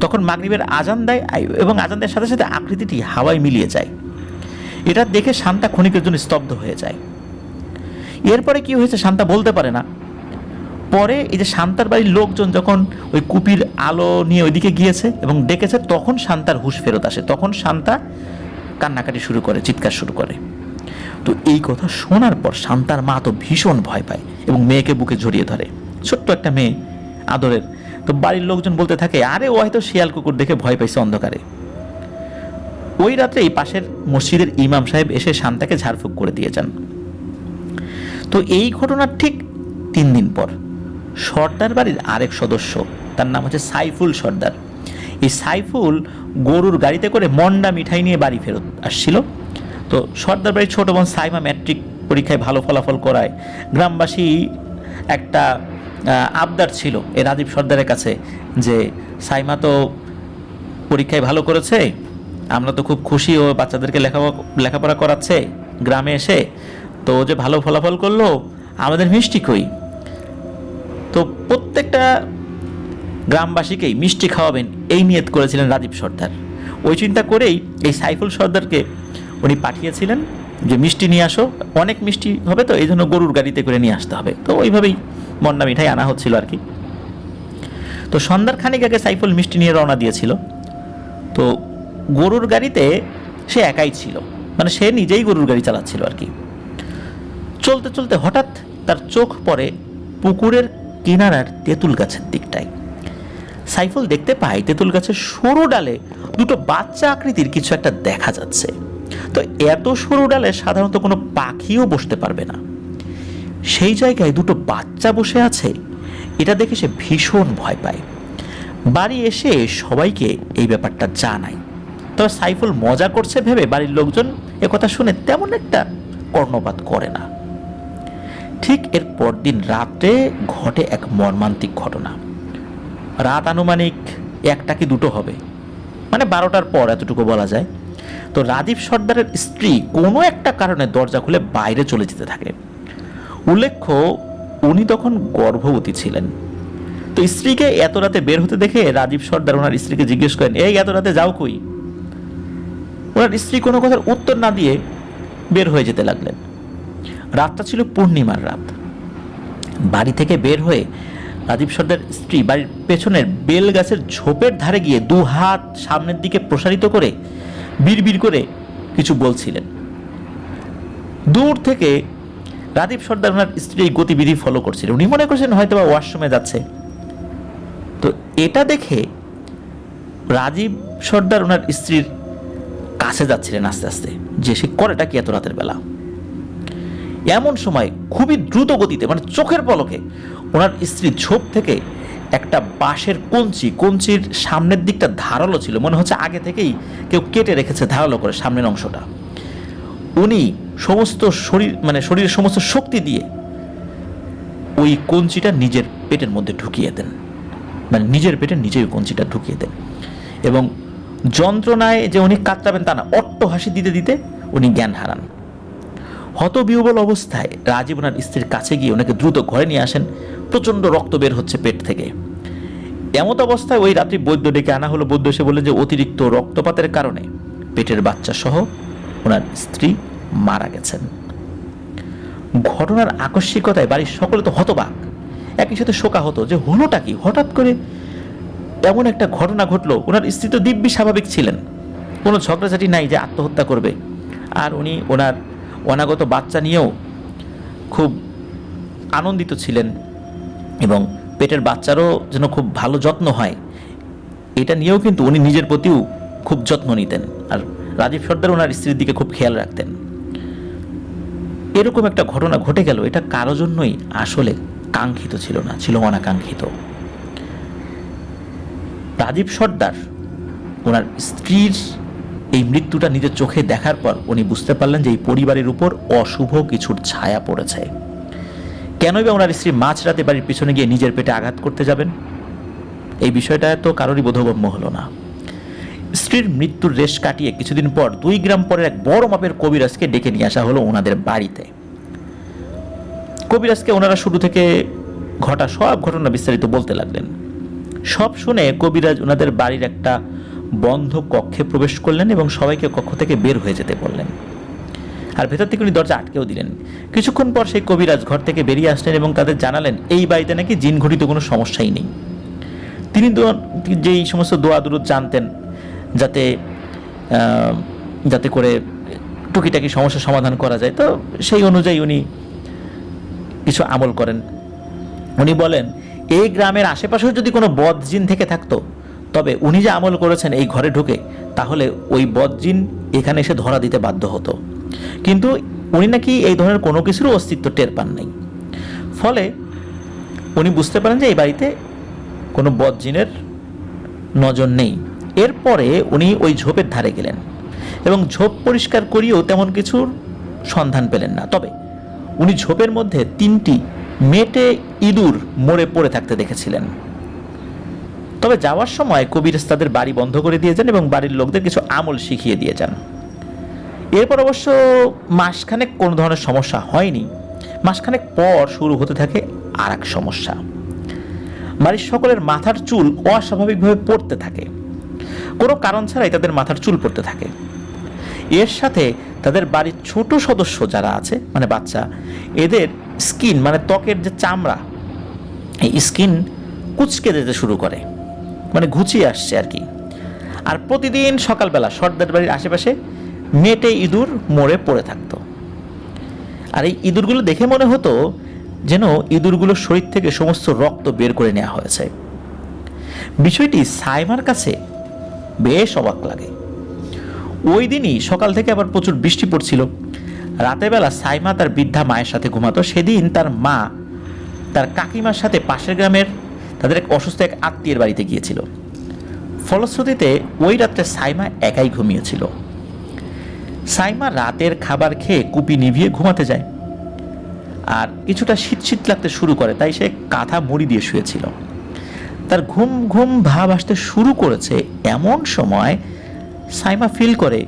S2: তখন মাগরিবের আজান দেয় এবং আজান দেওয়ার সাথে সাথে আকৃতিটি হাওয়ায় মিলিয়ে যায়। এটা দেখে শান্তা ক্ষণিকের জন্য স্তব্ধ হয়ে যায়। এরপরে কি হয়েছে শান্তা বলতে পারে না। পরে এই যে শান্তার বাড়ির লোকজন যখন ওই কুপির আলো নিয়ে ওইদিকে গিয়েছে এবং ডেকেছে, তখন শান্তার হুঁশ ফেরত আসে। তখন শান্তা কান্নাকাটি শুরু করে, চিৎকার শুরু করে। তো এই কথা শোনার পর শান্তার মা তো ভীষণ ভয় পায় এবং মেয়েকে বুকে জড়িয়ে ধরে, ছোট্ট একটা মেয়ে আদরের। তো বাড়ির লোকজন বলতে থাকে, আরে ও হয়তো শিয়াল কুকুর দেখে ভয় পাইছে অন্ধকারে। ওই রাত্রে এই পাশের মসজিদের ইমাম সাহেব এসে শান্তাকে ঝাড়ফুঁক করে দিয়ে যান। তো এই ঘটনার ঠিক 3 দিন পর সর্দার বাড়ির আরেক সদস্য, তার নাম হচ্ছে সাইফুল সর্দার। এই সাইফুল গরুর গাড়িতে করে মন্ডা মিঠাই নিয়ে বাড়ি ফেরত আসছিল। তো সর্দার বাড়ির ছোট বোন সাইমা ম্যাট্রিক পরীক্ষায় ভালো ফলাফল করায় গ্রামবাসী একটা আবদার ছিল এই রাজীব সর্দারের কাছে যে সাইমা তো পরীক্ষায় ভালো করেছে, আমরা তো খুব খুশি, ও বাচ্চাদেরকে লেখাপড়া করাচ্ছে গ্রামে এসে, তো ও যে ভালো ফলাফল করলো, আমাদের মিষ্টি কই। তো প্রত্যেকটা গ্রামবাসীকেই মিষ্টি খাওয়াবেন এই নিয়ত করেছিলেন রাজীব সর্দার। ওই চিন্তা করেই এই সাইফুল সর্দারকে উনি পাঠিয়েছিলেন যে মিষ্টি নিয়ে আসো, অনেক মিষ্টি হবে তো এই জন্য গরুর গাড়িতে করে নিয়ে আসতে হবে। তো ওইভাবেই মন্ডা মিঠাই আনা হচ্ছিল আর কি। তো সন্ধ্যার খানিক আগে সাইফুল মিষ্টি নিয়ে রওনা দিয়েছিল। তো গরুর গাড়িতে সে একাই ছিল, মানে সে নিজেই গরুর গাড়ি চালাচ্ছিল আর কি। চলতে চলতে হঠাৎ তার চোখ পড়ে পুকুরের কিনারার তেঁতুল গাছের দিকটায়। সাইফুল দেখতে পায় তেঁতুল গাছের সরু ডালে 2 বাচ্চা আকৃতির কিছু একটা দেখা যাচ্ছে। তো এত সরু ডালে সাধারণত কোনো পাখিও বসতে পারবে না, সেই জায়গায় 2 বাচ্চা বসে আছে। এটা দেখে সে ভীষণ ভয় পায়। বাড়ি এসে সবাইকে এই ব্যাপারটা জানায়। তবে সাইফুল মজা করছে ভেবে বাড়ির লোকজন একথা শুনে তেমন একটা কর্ণপাত করে না। ঠিক এর পরদিন রাতে ঘটে এক মর্মান্তিক ঘটনা। রাত আনুমানিক 1টা কি 2টো হবে, মানে 12টার পর এতটুকু বলা যায়। তো রাজীব সর্দারের স্ত্রী কোনো একটা কারণে দরজা খুলে বাইরে চলে যেতে থাকে। উল্লেখ্য উনি তখন গর্ভবতী ছিলেন। তো স্ত্রীকে এত রাতে বের হতে দেখে রাজীব সর্দার ওনার স্ত্রীকে জিজ্ঞেস করেন, এই এত রাতে যাও কই? ওনার স্ত্রী কোনো কথার উত্তর না দিয়ে বের হয়ে যেতে লাগলেন। রাতটা ছিল পূর্ণিমার রাত। বাড়ি থেকে বের হয়ে রাজীব সর্দার স্ত্রী বাড়ির পেছনের বেল গাছের ঝোপের ধারে গিয়ে 2 হাত সামনের দিকে প্রসারিত করে বিড়বিড় করে কিছু বলছিলেন। দূর থেকে রাজীব সর্দার ওনার স্ত্রী গতিবিধি ফলো করছিলেন। উনি মনে করছেন হয়তো বা ওয়াশরুমে যাচ্ছে। তো এটা দেখে রাজীব সর্দার ওনার স্ত্রীর কাছে যাচ্ছিলেন আস্তে আস্তে, যে সে করেটা কি এত রাতের বেলা। এমন সময় খুবই দ্রুত গতিতে, মানে চোখের পলকে, ওনার স্ত্রী ঝোপ থেকে একটা বাঁশের কঞ্চির সামনের দিকটা ধারালো ছিল, মনে হচ্ছে আগে থেকেই কেউ কেটে রেখেছে ধারালো করে সামনের অংশটা। উনি সমস্ত শরীরের সমস্ত শক্তি দিয়ে ওই কঞ্চিটা নিজের পেটের মধ্যে ঢুকিয়ে দেন, মানে নিজের পেটে নিজেই কঞ্চিটা ঢুকিয়ে দেন। এবং যন্ত্রণায় যে উনি কাতরাবেন তা না, অট্ট হাসি দিতে দিতে উনি জ্ঞান হারান। হতবিহ্বল অবস্থায় রাজীব ওনার স্ত্রীর কাছে গিয়ে ওনাকে দ্রুত ঘরে নিয়ে আসেন। প্রচণ্ড রক্ত বের হচ্ছে পেট থেকে। এমত অবস্থায় ওই রাত্রি বৈদ্য ডেকে আনা হলো। বৈদ্য এসে বললেন যে অতিরিক্ত রক্তপাতের কারণে পেটের বাচ্চা সহ ওনার স্ত্রী মারা গেছেন। ঘটনার আকস্মিকতায় বাড়ির সকলে তো হতবাক, একই সাথে শোকাহত যে হলোটা কি, হঠাৎ করে এমন একটা ঘটনা ঘটলো। ওনার স্ত্রী তো দিব্যি স্বাভাবিক ছিলেন, কোনো ঝগড়াঝাটি নাই যে আত্মহত্যা করবে। আর উনি ওনার অনাগত বাচ্চা নিয়েও খুব আনন্দিত ছিলেন এবং পেটের বাচ্চারও যেন খুব ভালো যত্ন হয় এটা নিয়েও কিন্তু উনি নিজের প্রতিও খুব যত্ন নিতেন। আর রাজীব সর্দার ওনার স্ত্রীর দিকে খুব খেয়াল রাখতেন। এরকম একটা ঘটনা ঘটে গেল, এটা কারো জন্যই আসলে কাঙ্ক্ষিত ছিল না, ছিল অনাকাঙ্ক্ষিত। রাজীব সর্দার ওনার স্ত্রীর এই মৃত্যুটা নিজের চোখে দেখার পর উনি বুঝতে পারলেন যে এই পরিবারের উপর অশুভ কিছুর ছায়া পড়েছে। কেনই বা ওনার স্ত্রী মাঝরাতে বাড়ির পিছনে গিয়ে নিজের পেটে আঘাত করতে যাবেন, এই বিষয়টা তো কারোরই বোধগম্য হলো না। স্ত্রীর মৃত্যুর রেশ কাটিয়ে কিছুদিন পর 2 গ্রাম পরের এক বড় মাপের কবিরাজকে ডেকে নিয়ে আসা হলো ওনাদের বাড়িতে। কবিরাজকে ওনারা শুরু থেকে ঘটা সব ঘটনা বিস্তারিত বলতে লাগলেন। সব শুনে কবিরাজ ওনাদের বাড়ির একটা বন্ধ কক্ষে প্রবেশ করলেন এবং সবাইকে কক্ষ থেকে বের হয়ে যেতে বললেন। আর ভেতর থেকে উনি দরজা আটকেও দিলেন। কিছুক্ষণ পর সেই কবিরাজ ঘর থেকে বেরিয়ে আসলেন এবং তাদের জানালেন এই বাড়িতে নাকি জিন ঘটিত কোনো সমস্যাই নেই। তিনি যেই সমস্ত দোয়া দুরুদ জানতেন যাতে যাতে করে টুকিটাকি সমস্যার সমাধান করা যায়, তো সেই অনুযায়ী উনি কিছু আমল করেন। উনি বলেন এই গ্রামের আশেপাশেও যদি কোনো বদ জিন থেকে থাকতো, তবে উনি যে আমল করেছেন এই ঘরে ঢুকে, তাহলে ওই বদ জিন এখানে এসে ধরা দিতে বাধ্য হতো। কিন্তু উনি নাকি এই ধরনের কোনো কিছুরও অস্তিত্ব টের পান নাই। ফলে উনি বুঝতে পারেন যে এই বাড়িতে কোনো বদ জিনের নজর নেই। এরপরে উনি ওই ঝোপের ধারে গেলেন এবং ঝোপ পরিষ্কার করিয়েও তেমন কিছুর সন্ধান পেলেন না। তবে উনি ঝোপের মধ্যে 3টি মেটে ইঁদুর মরে পড়ে থাকতে দেখেছিলেন। তবে যাওয়ার সময় কবিরাজ তাদের বাড়ি বন্ধ করে দিয়ে যান এবং বাড়ির লোকদের কিছু আমল শিখিয়ে দিয়ে যান। এরপর অবশ্য মাসখানেক কোনো ধরনের সমস্যা হয়নি। মাসখানেক পর শুরু হতে থাকে আর এক সমস্যা। বাড়ির সকলের মাথার চুল অস্বাভাবিকভাবে পড়তে থাকে। কোনো কারণ ছাড়াই তাদের মাথার চুল পড়তে থাকে। এর সাথে তাদের বাড়ির ছোট সদস্য যারা আছে, মানে বাচ্চা, এদের স্কিন মানে ত্বকের যে চামড়া, এই স্কিন কুচকে যেতে শুরু করে, মানে ঘুচিয়ে আসছে আর কি। আর প্রতিদিন সকালবেলা সর্দার বাড়ির আশেপাশে মেটে ইঁদুর মরে পড়ে থাকতো। আর এই ইঁদুরগুলো দেখে মনে হতো যেন ইঁদুরগুলোর শরীর থেকে সমস্ত রক্ত বের করে নেওয়া হয়েছে। বিষয়টি সাইমার কাছে বেশ অবাক লাগে। ওই দিনই সকাল থেকে আবার প্রচুর বৃষ্টি পড়ছিল। রাতের বেলা সাইমা তার বৃদ্ধা মায়ের সাথে ঘুমাতো। সেদিন তার মা তার কাকিমার সাথে পাশের গ্রামের তাদের এক অসুস্থ এক আত্মীয়ের বাড়িতে গিয়েছিল। ফলশ্রুতিতে ওই রাত্রে সাইমা একাই ঘুমিয়েছিল। সাইমা রাতের খাবার খেয়ে কুপি নিভিয়ে ঘুমাতে যায়। আর কিছুটা শীত শীত লাগতে শুরু করে, তাই সে কাঁথা মুড়ি দিয়ে শুয়েছিল। তার ঘুম ঘুম ভাব আসতে শুরু করেছে। এমন সময় সাইমা ফিল করে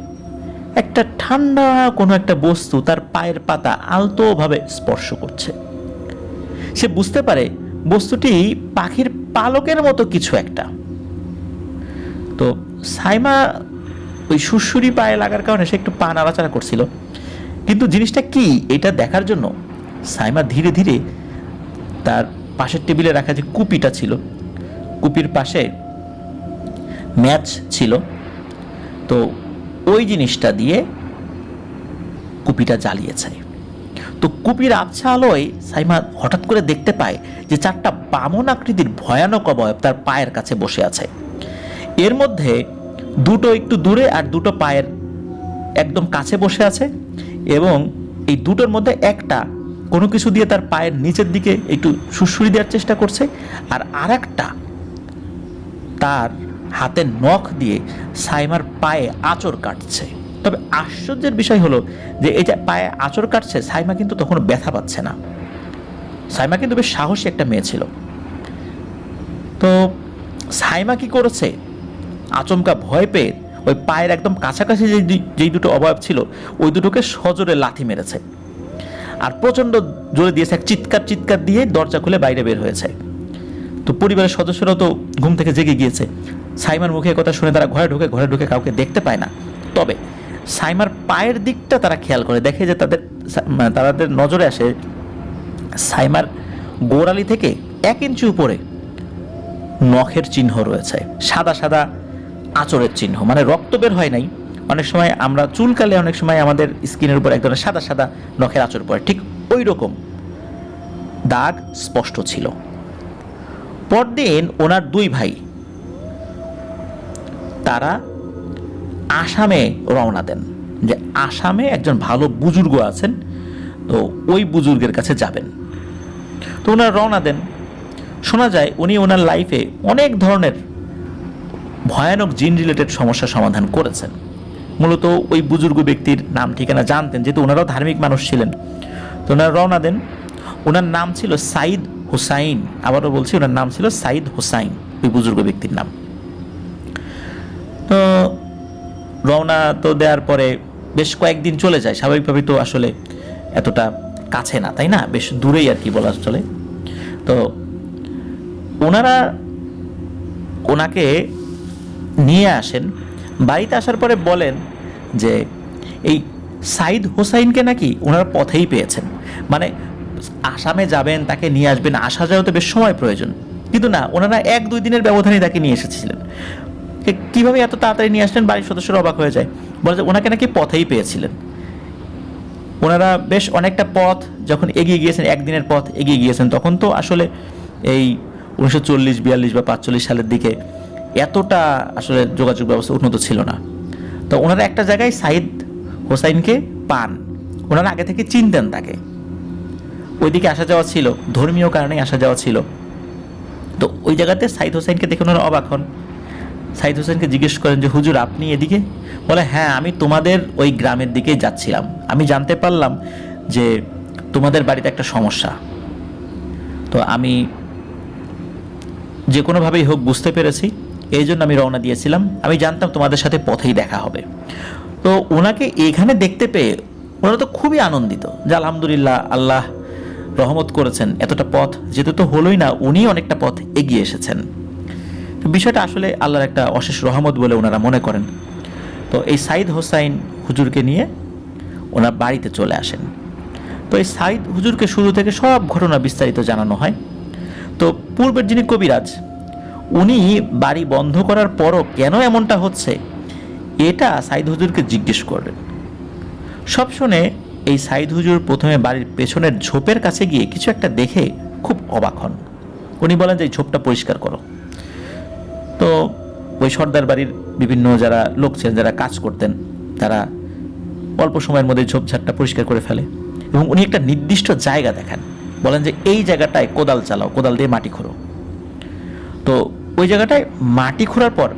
S2: একটা ঠান্ডা কোনো একটা বস্তু তার পায়ের পাতা আলতোভাবে স্পর্শ করছে। সে বুঝতে পারে বস্তুটি পাখির পালকের মতো কিছু একটা। তো সাইমা ওই সুরসুরি পায়ে লাগার কারণে সে একটু পা নাড়াচাড়া করছিল, কিন্তু জিনিসটা কি এটা দেখার জন্য সাইমা ধীরে ধীরে তার পাশের টেবিলে রাখা যে কুপিটা ছিল, কুপির পাশে ম্যাচ ছিল, তো ওই জিনিসটা দিয়ে কুপিটা জ্বালিয়েছে। তো কুপির আবছা আলোয় সাইমা হঠাৎ করে দেখতে পায় যে 4টা বামন আকৃতির ভয়ানক অবয়ব তার পায়ের কাছে বসে আছে। এর মধ্যে 2টো একটু দূরে আর 2টো পায়ের একদম কাছে বসে আছে, এবং এই 2টোর মধ্যে একটা কোনো কিছু দিয়ে তার পায়ের নিচের দিকে একটু সুড়সুড়ি দেওয়ার চেষ্টা করছে, আর আরেকটা তার হাতের নখ দিয়ে সাইমার পায়ে আঁচড় কাটছে। তবে আশ্চর্যের বিষয় হলো যে এই যে পায়ে আঁচড় কাটছে, সাইমা কিন্তু তখন ব্যথা পাচ্ছে না। সাইমা কিন্তু বেশ সাহসী একটা মেয়ে ছিল। তো সাইমা কি করেছে, আচমকা ভয় পেয়ে ওই পায়ের একদম কাছাকাছি যেই 2টো অবয়ব ছিল ওই 2টোকে সজোরে লাথি মেরেছে, আর প্রচণ্ড জোরে দিয়েছে। এক চিৎকার দিয়ে দরজা খুলে বাইরে বের হয়েছে। তো পরিবারের সদস্যরাও তো ঘুম থেকে জেগে গিয়েছে। সাইমার মুখে কথা শুনে তারা ঘরে ঢুকে কাউকে দেখতে পায় না। তবে সাইমার পায়ের দিকটা তারা খেয়াল করে, দেখে যে তাদের নজরে আসে সাইমার গোড়ালি থেকে 1 ইঞ্চি উপরে নখের চিহ্ন রয়েছে, সাদা সাদা আঁচড়ের চিহ্ন, মানে রক্ত বের হয় নাই। অনেক সময় আমরা চুলকালে অনেক সময় আমাদের স্কিনের উপর এক ধরনের সাদা সাদা নখের আঁচড় পড়ে, ঠিক ওই রকম দাগ স্পষ্ট ছিল। পরদিন ওনার 2 ভাই তারা আসামে রওনা দেন, যে আসামে একজন ভালো বুজুর্গ আছেন, তো ওই বুজুর্গের কাছে যাবেন। তো ওনারা রওনা দেন। শোনা যায় উনি ওনার লাইফে অনেক ধরনের ভয়ানক জিন রিলেটেড সমস্যার সমাধান করেছেন। মূলত ওই বুজুর্গ ব্যক্তির নাম ঠিকানা জানতেন, যেহেতু ওনারাও ধার্মিক মানুষ ছিলেন। তো ওনারা রওনা দেন। ওনার নাম ছিল সাইদ হুসাইন। আবারও বলছি, ওনার নাম ছিল সাইদ হুসাইন, ওই বুজুর্গ ব্যক্তির নাম। তো রওনা তো দেওয়ার পরে বেশ কয়েকদিন চলে যায়। স্বাভাবিকভাবেই তো আসলে এতটা কাছে না, তাই না, বেশ দূরেই আর কি বলা চলে। তো ওনারা ওনাকে নিয়ে আসেন। বাড়িতে আসার পরে বলেন যে এই সাইদ হোসাইনকে নাকি ওনারা পথেই পেয়েছেন, মানে আসামে যাবেন, তাকে নিয়ে আসবেন, আসা যাওয়া তো বেশ সময় প্রয়োজন, কিন্তু না, ওনারা 1-2 দিনের ব্যবধানে তাকে নিয়ে এসেছিলেন। কীভাবে এত তাড়াতাড়ি নিয়ে আসলেন, বাড়ির সদস্যরা অবাক হয়ে যায়, বলে যে ওনাকে নাকি পথেই পেয়েছিলেন। ওনারা বেশ অনেকটা পথ যখন এগিয়ে গিয়েছেন, একদিনের পথ এগিয়ে গিয়েছেন, তখন তো আসলে এই 1940, 42 বা 45 সালের দিকে এতটা আসলে যোগাযোগ ব্যবস্থা উন্নত ছিল না। তো ওনারা একটা জায়গায় সাইদ হোসাইনকে পান, ওনারা আগে থেকে চিনতেন তাকে, ওইদিকে আসা যাওয়া ছিল, ধর্মীয় কারণে আসা যাওয়া ছিল। তো ওই জায়গাতে সাইদ হোসাইনকে দেখে ওনারা অবাক হন। সাইদ হোসেনকে জিজ্ঞেস করেন যে হুজুর আপনি এদিকে? বলে হ্যাঁ, আমি তোমাদের ওই গ্রামের দিকেই যাচ্ছিলাম, আমি জানতে পারলাম যে তোমাদের বাড়িতে একটা সমস্যা, তো আমি যে কোনোভাবেই হোক বুঝতে পেরেছি, এই জন্য আমি রওনা দিয়েছিলাম, আমি জানতাম তোমাদের সাথে পথেই দেখা হবে। তো ওনাকে এখানে দেখতে পেয়ে ওনারা তো খুবই আনন্দিত যে আলহামদুলিল্লাহ, আল্লাহ রহমত করেছেন, এতটা পথ যেতে তো হলোই না, উনি অনেকটা পথ এগিয়ে এসেছেন। তো বিষয়টা আসলে আল্লাহর একটা অশেষ রহমত বলে ওনারা মনে করেন। তো এই সাইদ হোসাইন হুজুরকে নিয়ে ওনার বাড়িতে চলে আসেন। তো এই সাইদ হুজুরকে শুরু থেকে সব ঘটনা বিস্তারিত জানানো হয়। তো পূর্বের যিনি কবিরাজ, উনি বাড়ি বন্ধ করার পরও কেন এমনটা হচ্ছে এটা সাইদ হুজুরকে জিজ্ঞেস করলেন। সব শুনে এই সাইদ হুজুর প্রথমে বাড়ির পেছনের ঝোপের কাছে গিয়ে কিছু একটা দেখে খুব অবাক হন। উনি বলেন যে এই ঝোপটা পরিষ্কার করো। তো ওই সর্দার বাড়ির বিভিন্ন যারা লোক ছিলেন, যারা কাজ করতেন, তারা অল্প সময়ের মধ্যে ঝোপঝাড়টা পরিষ্কার করে ফেলে এবং উনি একটা নির্দিষ্ট জায়গা দেখান, বলেন যে এই জায়গাটায় কোদাল চালাও, কোদাল দিয়ে মাটি খোঁড়ো। তো ওই জায়গাটায় মাটি খোঁড়ার পর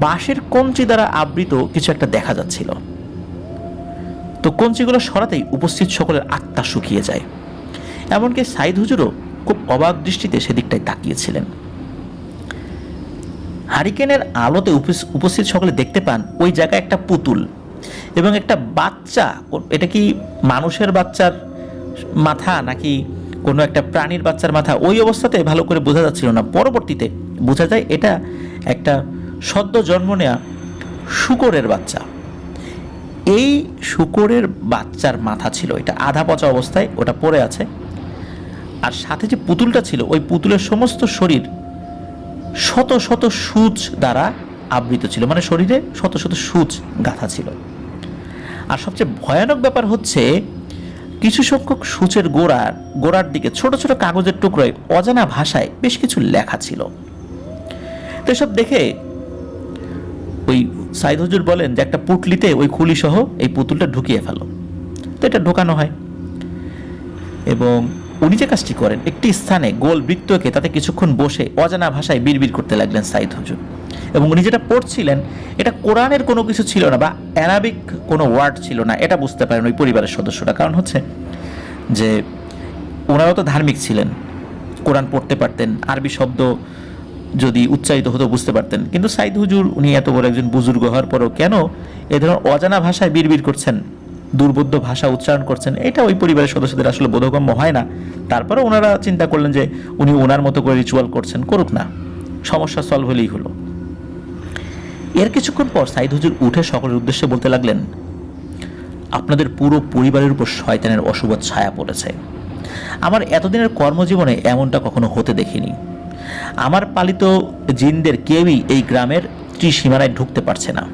S2: বাঁশের কঞ্চি দ্বারা আবৃত কিছু একটা দেখা যাচ্ছিল। তো কঞ্চিগুলো সরাতেই উপস্থিত সকলের আত্মা শুকিয়ে যায়। এমনকি সাইদ হুজুরও খুব অবাক দৃষ্টিতে সেদিকটায় তাকিয়েছিলেন। হারিকেনের আলোতে উপস্থিত সকলে দেখতে পান ওই জায়গায় একটা পুতুল এবং একটা বাচ্চা। এটা কি মানুষের বাচ্চার মাথা নাকি কোনো একটা প্রাণীর বাচ্চার মাথা, ওই অবস্থাতে ভালো করে বোঝা যাচ্ছিল না। পরবর্তীতে বোঝা যায় এটা একটা সদ্য জন্ম নেওয়া শূকরের বাচ্চা। এই শূকরের বাচ্চার মাথা ছিল, এটা আধা পচা অবস্থায় ওটা পড়ে আছে। আর সাথে যে পুতুলটা ছিল, ওই পুতুলের সমস্ত শরীর শত শত সূচ দ্বারা আবৃত ছিল, মানে শরীরে শত শত সূচ গাঁথা ছিল। আর সবচেয়ে ভয়ানক ব্যাপার হচ্ছে কিছু সংখ্যক সূচের গোড়ার দিকে ছোট ছোট কাগজের টুকরোয় অজানা ভাষায় বেশ কিছু লেখা ছিল। তো এসব দেখে ওই সাইদ হুজুর বলেন যে একটা পুটলিতে ওই খুলি সহ এই পুতুলটা ঢুকিয়ে ফেলো। তো এটা ঢোকানো হয় এবং উনি যে কাজটি করেন, একটি স্থানে গোল বৃত্ত এঁকে তাতে কিছুক্ষণ বসে অজানা ভাষায় বিড়বিড় করতে লাগলেন সাইদ হুজুর। এবং উনি যেটা পড়ছিলেন এটা কোরআনের কোনো কিছু ছিল না বা অ্যারাবিক কোনো ওয়ার্ড ছিল না, এটা বুঝতে পারেন ওই পরিবারের সদস্যরা। কারণ হচ্ছে যে ওনারাও তো ধার্মিক ছিলেন, কোরআন পড়তে পারতেন, আরবি শব্দ যদি উচ্চারিত হতো বুঝতে পারতেন। কিন্তু সাইদ হুজুর উনি এত বড় একজন বুজুর্গ হওয়ার পরও কেন এ ধরনের অজানা ভাষায় বিড়বিড় করছেন, দুর্বোধ্য ভাষা উচ্চারণ করছেন, এটা ওই পরিবারের সদস্যদের আসলে বোধগম্য হয় না। তারপরে ওনারা চিন্তা করলেন যে উনি ওনার মতো করে রিচুয়াল করছেন, করুক না, সমস্যা সলভ হলেই হলো। এর কিছুক্ষণ পর সাইদ হুজুর উঠে সকলের উদ্দেশ্যে বলতে লাগলেন, আপনাদের পুরো পরিবারের উপর শয়তানের অশুভ ছায়া পড়েছে। আমার এতদিনের কর্মজীবনে এমনটা কখনো হতে দেখিনি। আমার পালিত জিনদের কেউই এই গ্রামের ত্রিসীমানায় ঢুকতে পারছে না।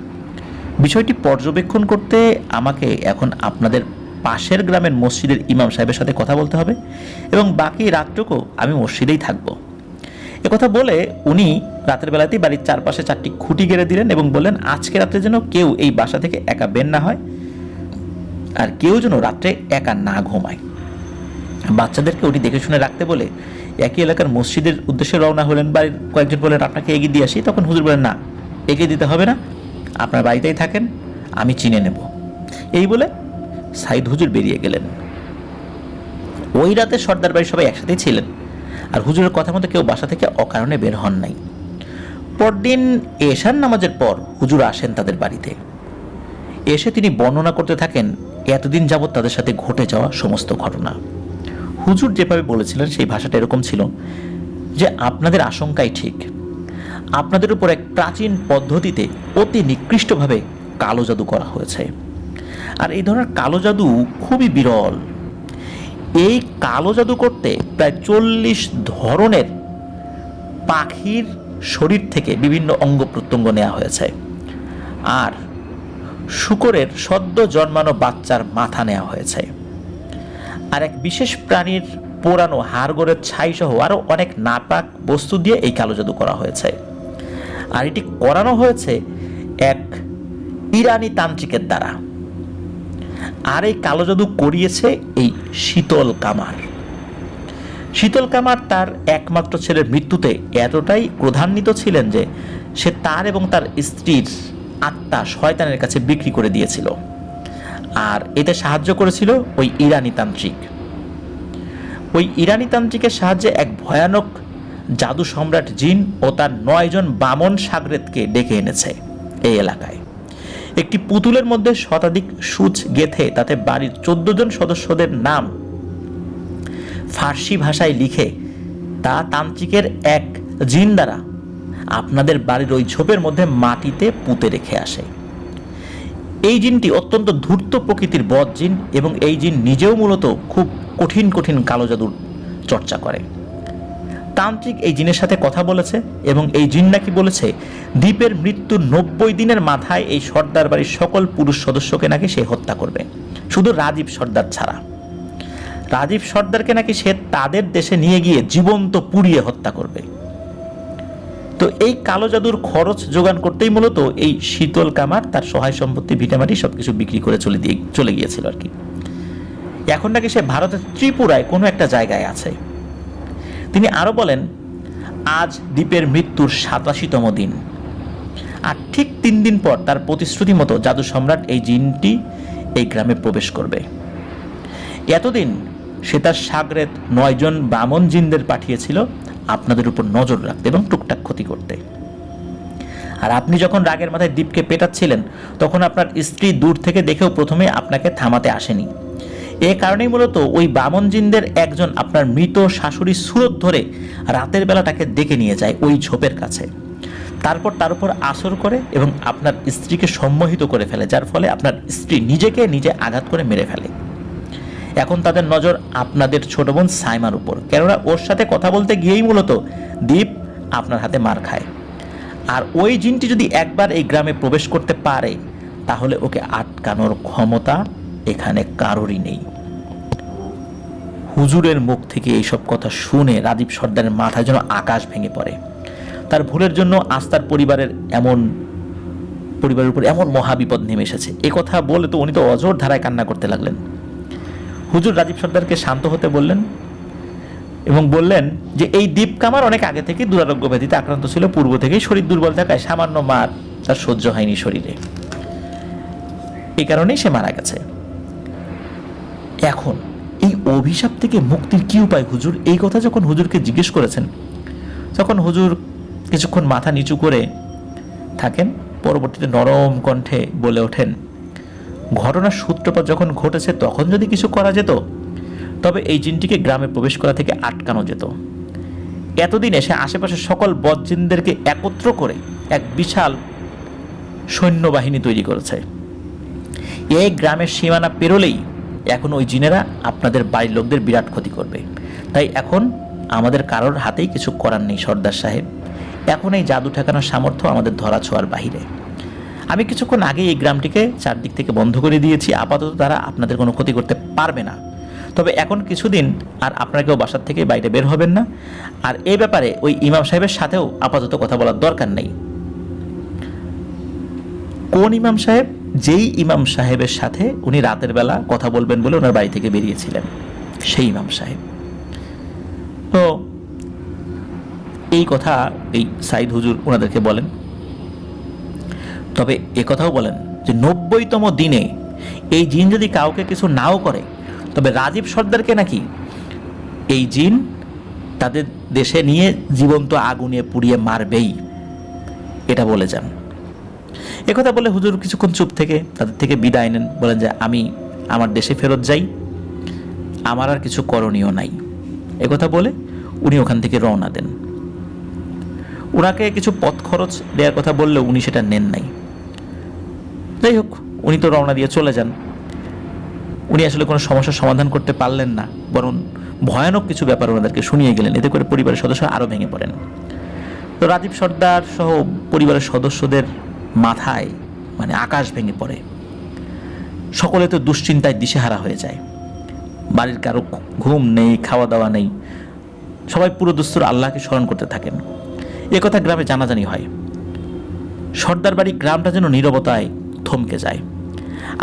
S2: বিষয়টি পর্যবেক্ষণ করতে আমাকে এখন আপনাদের পাশের গ্রামের মসজিদের ইমাম সাহেবের সাথে কথা বলতে হবে এবং বাকি রাতটুকু আমি মসজিদেই থাকব। একথা বলে উনি রাতের বেলাতেই বাড়ির চারপাশে 4টি খুঁটি গেড়ে দিলেন এবং বললেন আজকে রাত্রে যেন কেউ এই বাসা থেকে একা বের না হয় আর কেউ যেন রাত্রে একা না ঘুমায়। বাচ্চাদেরকে উনি দেখে শুনে রাখতে বলে একই এলাকার মসজিদের উদ্দেশ্যে রওনা হলেন। বাড়ির কয়েকজন বলেন আপনাকে এগিয়ে দিয়ে আসি। তখন হুজুর বলেন না, এগিয়ে দিতে হবে না, আপনার বাড়িতেই থাকেন, আমি চিনে নেব। এই বলে সাইদ হুজুর বেরিয়ে গেলেন। ওই রাতে সর্দার বাড়ির সবাই একসাথেই ছিলেন আর হুজুরের কথা মতো কেউ বাসা থেকে অকারণে বের হন নাই। পরদিন এশার নামাজের পর হুজুর আসেন তাদের বাড়িতে। এসে তিনি বর্ণনা করতে থাকেন এতদিন যাবৎ তাদের সাথে ঘটে যাওয়া সমস্ত ঘটনা। হুজুর যেভাবে বলেছিলেন সেই ভাষাটা এরকম ছিল যে আপনাদের আশঙ্কাই ঠিক, আপনাদের উপর এক প্রাচীন পদ্ধতিতে অতি নিকৃষ্টভাবে কালো জাদু করা হয়েছে। আর এই ধরনের কালো জাদু খুবই বিরল। এই কালো জাদু করতে প্রায় 40 ধরনের পাখির শরীর থেকে বিভিন্ন অঙ্গ প্রত্যঙ্গ নেওয়া হয়েছে, আর শূকরের সদ্য জন্মানো বাচ্চার মাথা নেওয়া হয়েছে, আর এক বিশেষ প্রাণীর পোড়ানো হাড়গোড়ের ছাই সহ আরও অনেক নাপাক বস্তু দিয়ে এই কালো জাদু করা হয়েছে। আর এটি করানো হয়েছে এক ইরানি তান্ত্রিকের দ্বারা। আর এই কালো জাদু করিয়েছে এই শীতল কামার। শীতল কামার তার একমাত্র ছেলের মৃত্যুতে এতটাই ক্রোধান্বিত ছিলেন যে সে তার এবং তার স্ত্রীর আত্মা শয়তানের কাছে বিক্রি করে দিয়েছিল, আর এতে সাহায্য করেছিল ওই ইরানি তান্ত্রিক। ওই ইরানি তান্ত্রিকের সাহায্যে এক ভয়ানক জাদু সম্রাট জিন ও তার 9 জন বামন সাগরেদকে ডেকে এনেছে এই এলাকায়। একটি পুতুলের মধ্যে শতাধিক সূচ গেথে তাতে বাড়ির 14 জন সদস্যদের নাম ফার্সি ভাষায় লিখে তা তান্ত্রিকের এক জিন দ্বারা আপনাদের বাড়ির ওই ঝোপের মধ্যে মাটিতে পুঁতে রেখে আসে। এই জিনটি অত্যন্ত ধূর্ত প্রকৃতির বদ জিন, এবং এই জিন নিজেও মূলত খুব কঠিন কঠিন কালো জাদুর চর্চা করে। তান্ত্রিক এই জিনের সাথে কথা বলেছে এবং এই জিন নাকি বলেছে দ্বীপের মৃত্যুর 90 দিনের মাথায় এই সর্দার বাড়ির সকল পুরুষ সদস্যকে নাকি সে হত্যা করবে, শুধু রাজীব সর্দার ছাড়া। রাজীব সর্দারকে নাকি সে তাদের দেশে নিয়ে গিয়ে জীবন্ত পুড়িয়ে হত্যা করবে। তো এই কালো জাদুর খরচ যোগান করতেই মূলত এই শীতল কামার তার সহায় সম্পত্তি ভিটামাটি সবকিছু বিক্রি করে চলে গিয়েছিল আর কি। এখন নাকি সে ভারতের ত্রিপুরায় কোনো একটা জায়গায় আছে। তিনি আরো বলেন, আজ দ্বীপের মৃত্যুর 87তম দিন, আর ঠিক 3 দিন পর তার প্রতিশ্রুতি মতো জাদু সম্রাট এই জিনটি এই গ্রামে প্রবেশ করবে। এতদিন সে তার সাগরেদ 9 জন বামন জিনদের পাঠিয়েছিল আপনাদের উপর নজর রাখতে এবং টুকটাক ক্ষতি করতে। আর আপনি যখন রাগের মাথায় দ্বীপকে পেটাচ্ছিলেন তখন আপনার স্ত্রী দূর থেকে দেখেও প্রথমে আপনাকে থামাতে আসেনি। এ কারণেই মূলত ওই বামন জিনদের একজন আপনার মৃত শাশুড়ি সুরত ধরে রাতের বেলা তাকে ডেকে নিয়ে যায় ওই ঝোপের কাছে, তারপর তার উপর আসর করে এবং আপনার স্ত্রীকে সম্মোহিত করে ফেলে, যার ফলে আপনার স্ত্রী নিজেকে নিজে আঘাত করে মেরে ফেলে। এখন তাদের নজর আপনাদের ছোট বোন সাইমার উপর, কেননা ওর সাথে কথা বলতে গিয়েই মূলত দ্বীপ আপনার হাতে মার খায়। আর ওই জিনটি যদি একবার এই গ্রামে প্রবেশ করতে পারে তাহলে ওকে আটকানোর ক্ষমতা এখানে কারোরই নেই। হুজুরের মুখ থেকে এইসব কথা শুনে রাজীব সর্দারের মাথায় যেন আকাশ ভেঙে পড়ে। তার ভুলের জন্য আস্থার পরিবারের উপর এমন মহাবিপদ নেমে এসেছে, এ কথা বলে তো উনি তো অঝোর ধারায় কান্না করতে লাগলেন। হুজুর রাজীব সর্দারকে শান্ত হতে বললেন এবং বললেন যে এই দ্বীপ কামার অনেক আগে থেকে দুরারোগ্য ব্যাধিতে আক্রান্ত ছিল, পূর্ব থেকেই শরীর দুর্বল থাকায় সামান্য মার তার সহ্য হয়নি শরীরে, এই কারণেই সে মারা গেছে। এখন এই অভিশাপ থেকে মুক্তির কি উপায় হুজুর? এই কথা যখন হুজুরকে জিজ্ঞেস করেছেন তখন হুজুর কিছুক্ষণ মাথা নিচু করে থাকেন, পরবর্তীতে নরম কণ্ঠে বলে ওঠেন, ঘটনার সূত্রপাত যখন ঘটেছে তখন যদি কিছু করা যেত তবে এই জিনটিকে গ্রামে প্রবেশ করা থেকে আটকানো যেত। এতদিন এসে আশেপাশের সকল বদজিনদেরকে একত্র করে এক বিশাল সৈন্যবাহিনী তৈরি করেছে। এই গ্রামের সীমানা পেরোলেই এখন ওই জিনেরা আপনাদের বাড়ির লোকদের বিরাট ক্ষতি করবে। তাই এখন আমাদের কারোর হাতেই কিছু করার নেই সর্দার সাহেব, এখন এই জাদু ঠেকানোর সামর্থ্য আমাদের ধরা ছোঁয়ার বাহিরে। আমি কিছুক্ষণ আগে এই গ্রামটিকে চারদিক থেকে বন্ধ করে দিয়েছি, আপাতত তারা আপনাদের কোনো ক্ষতি করতে পারবে না। তবে এখন কিছুদিন আর আপনারা কেউ বাসার থেকে বাইরে বের হবেন না, আর এই ব্যাপারে ওই ইমাম সাহেবের সাথেও আপাতত কথা বলার দরকার নেই। কোন ইমাম সাহেব? যেই ইমাম সাহেবের সাথে উনি রাতের বেলা কথা বলবেন বলে ওনার বাড়ি থেকে বেরিয়েছিলেন, সেই ইমাম সাহেব। তো এই কথা এই সাইদ হুজুর ওনাদেরকে বলেন। তবে একথাও বলেন যে 90তম দিনে এই জিন যদি কাউকে কিছু নাও করে তবে রাজীব সর্দারকে নাকি এই জিন তাদের দেশে নিয়ে জীবন্ত আগুনে পুড়িয়ে মারবেই, এটা বলে যান। একথা বলে হুজুর কিছুক্ষণ চুপ থেকে তাদের থেকে বিদায় নেন, বলেন যে আমি আমার দেশে ফেরত যাই, আমার আর কিছু করণীয় নাই। একথা বলে উনি ওখান থেকে রওনা দেন। ওনাকে কিছু পথ খরচ দেওয়ার কথা বললেও উনি সেটা নেন নাই। যাই হোক, উনি তো রওনা দিয়ে চলে যান। উনি আসলে কোনো সমস্যার সমাধান করতে পারলেন না, বরং ভয়ানক কিছু ব্যাপার ওনাদেরকে শুনিয়ে গেলেন। এতে করে পরিবারের সদস্য আরও ভেঙে পড়েন। তো রাজীব সর্দার সহ পরিবারের সদস্যদের মাথায় মানে আকাশ ভেঙে পড়ে। সকলে তো দুশ্চিন্তায় দিশেহারা হয়ে যায়। বাড়ির কারো ঘুম নেই, খাওয়া দাওয়া নেই। সবাই পুরো দুস্তর আল্লাহকে স্মরণ করতে থাকেন। একথা গ্রামে জানাজানি হয়। সর্দার বাড়ি গ্রামটা যেন নীরবতায় থমকে যায়।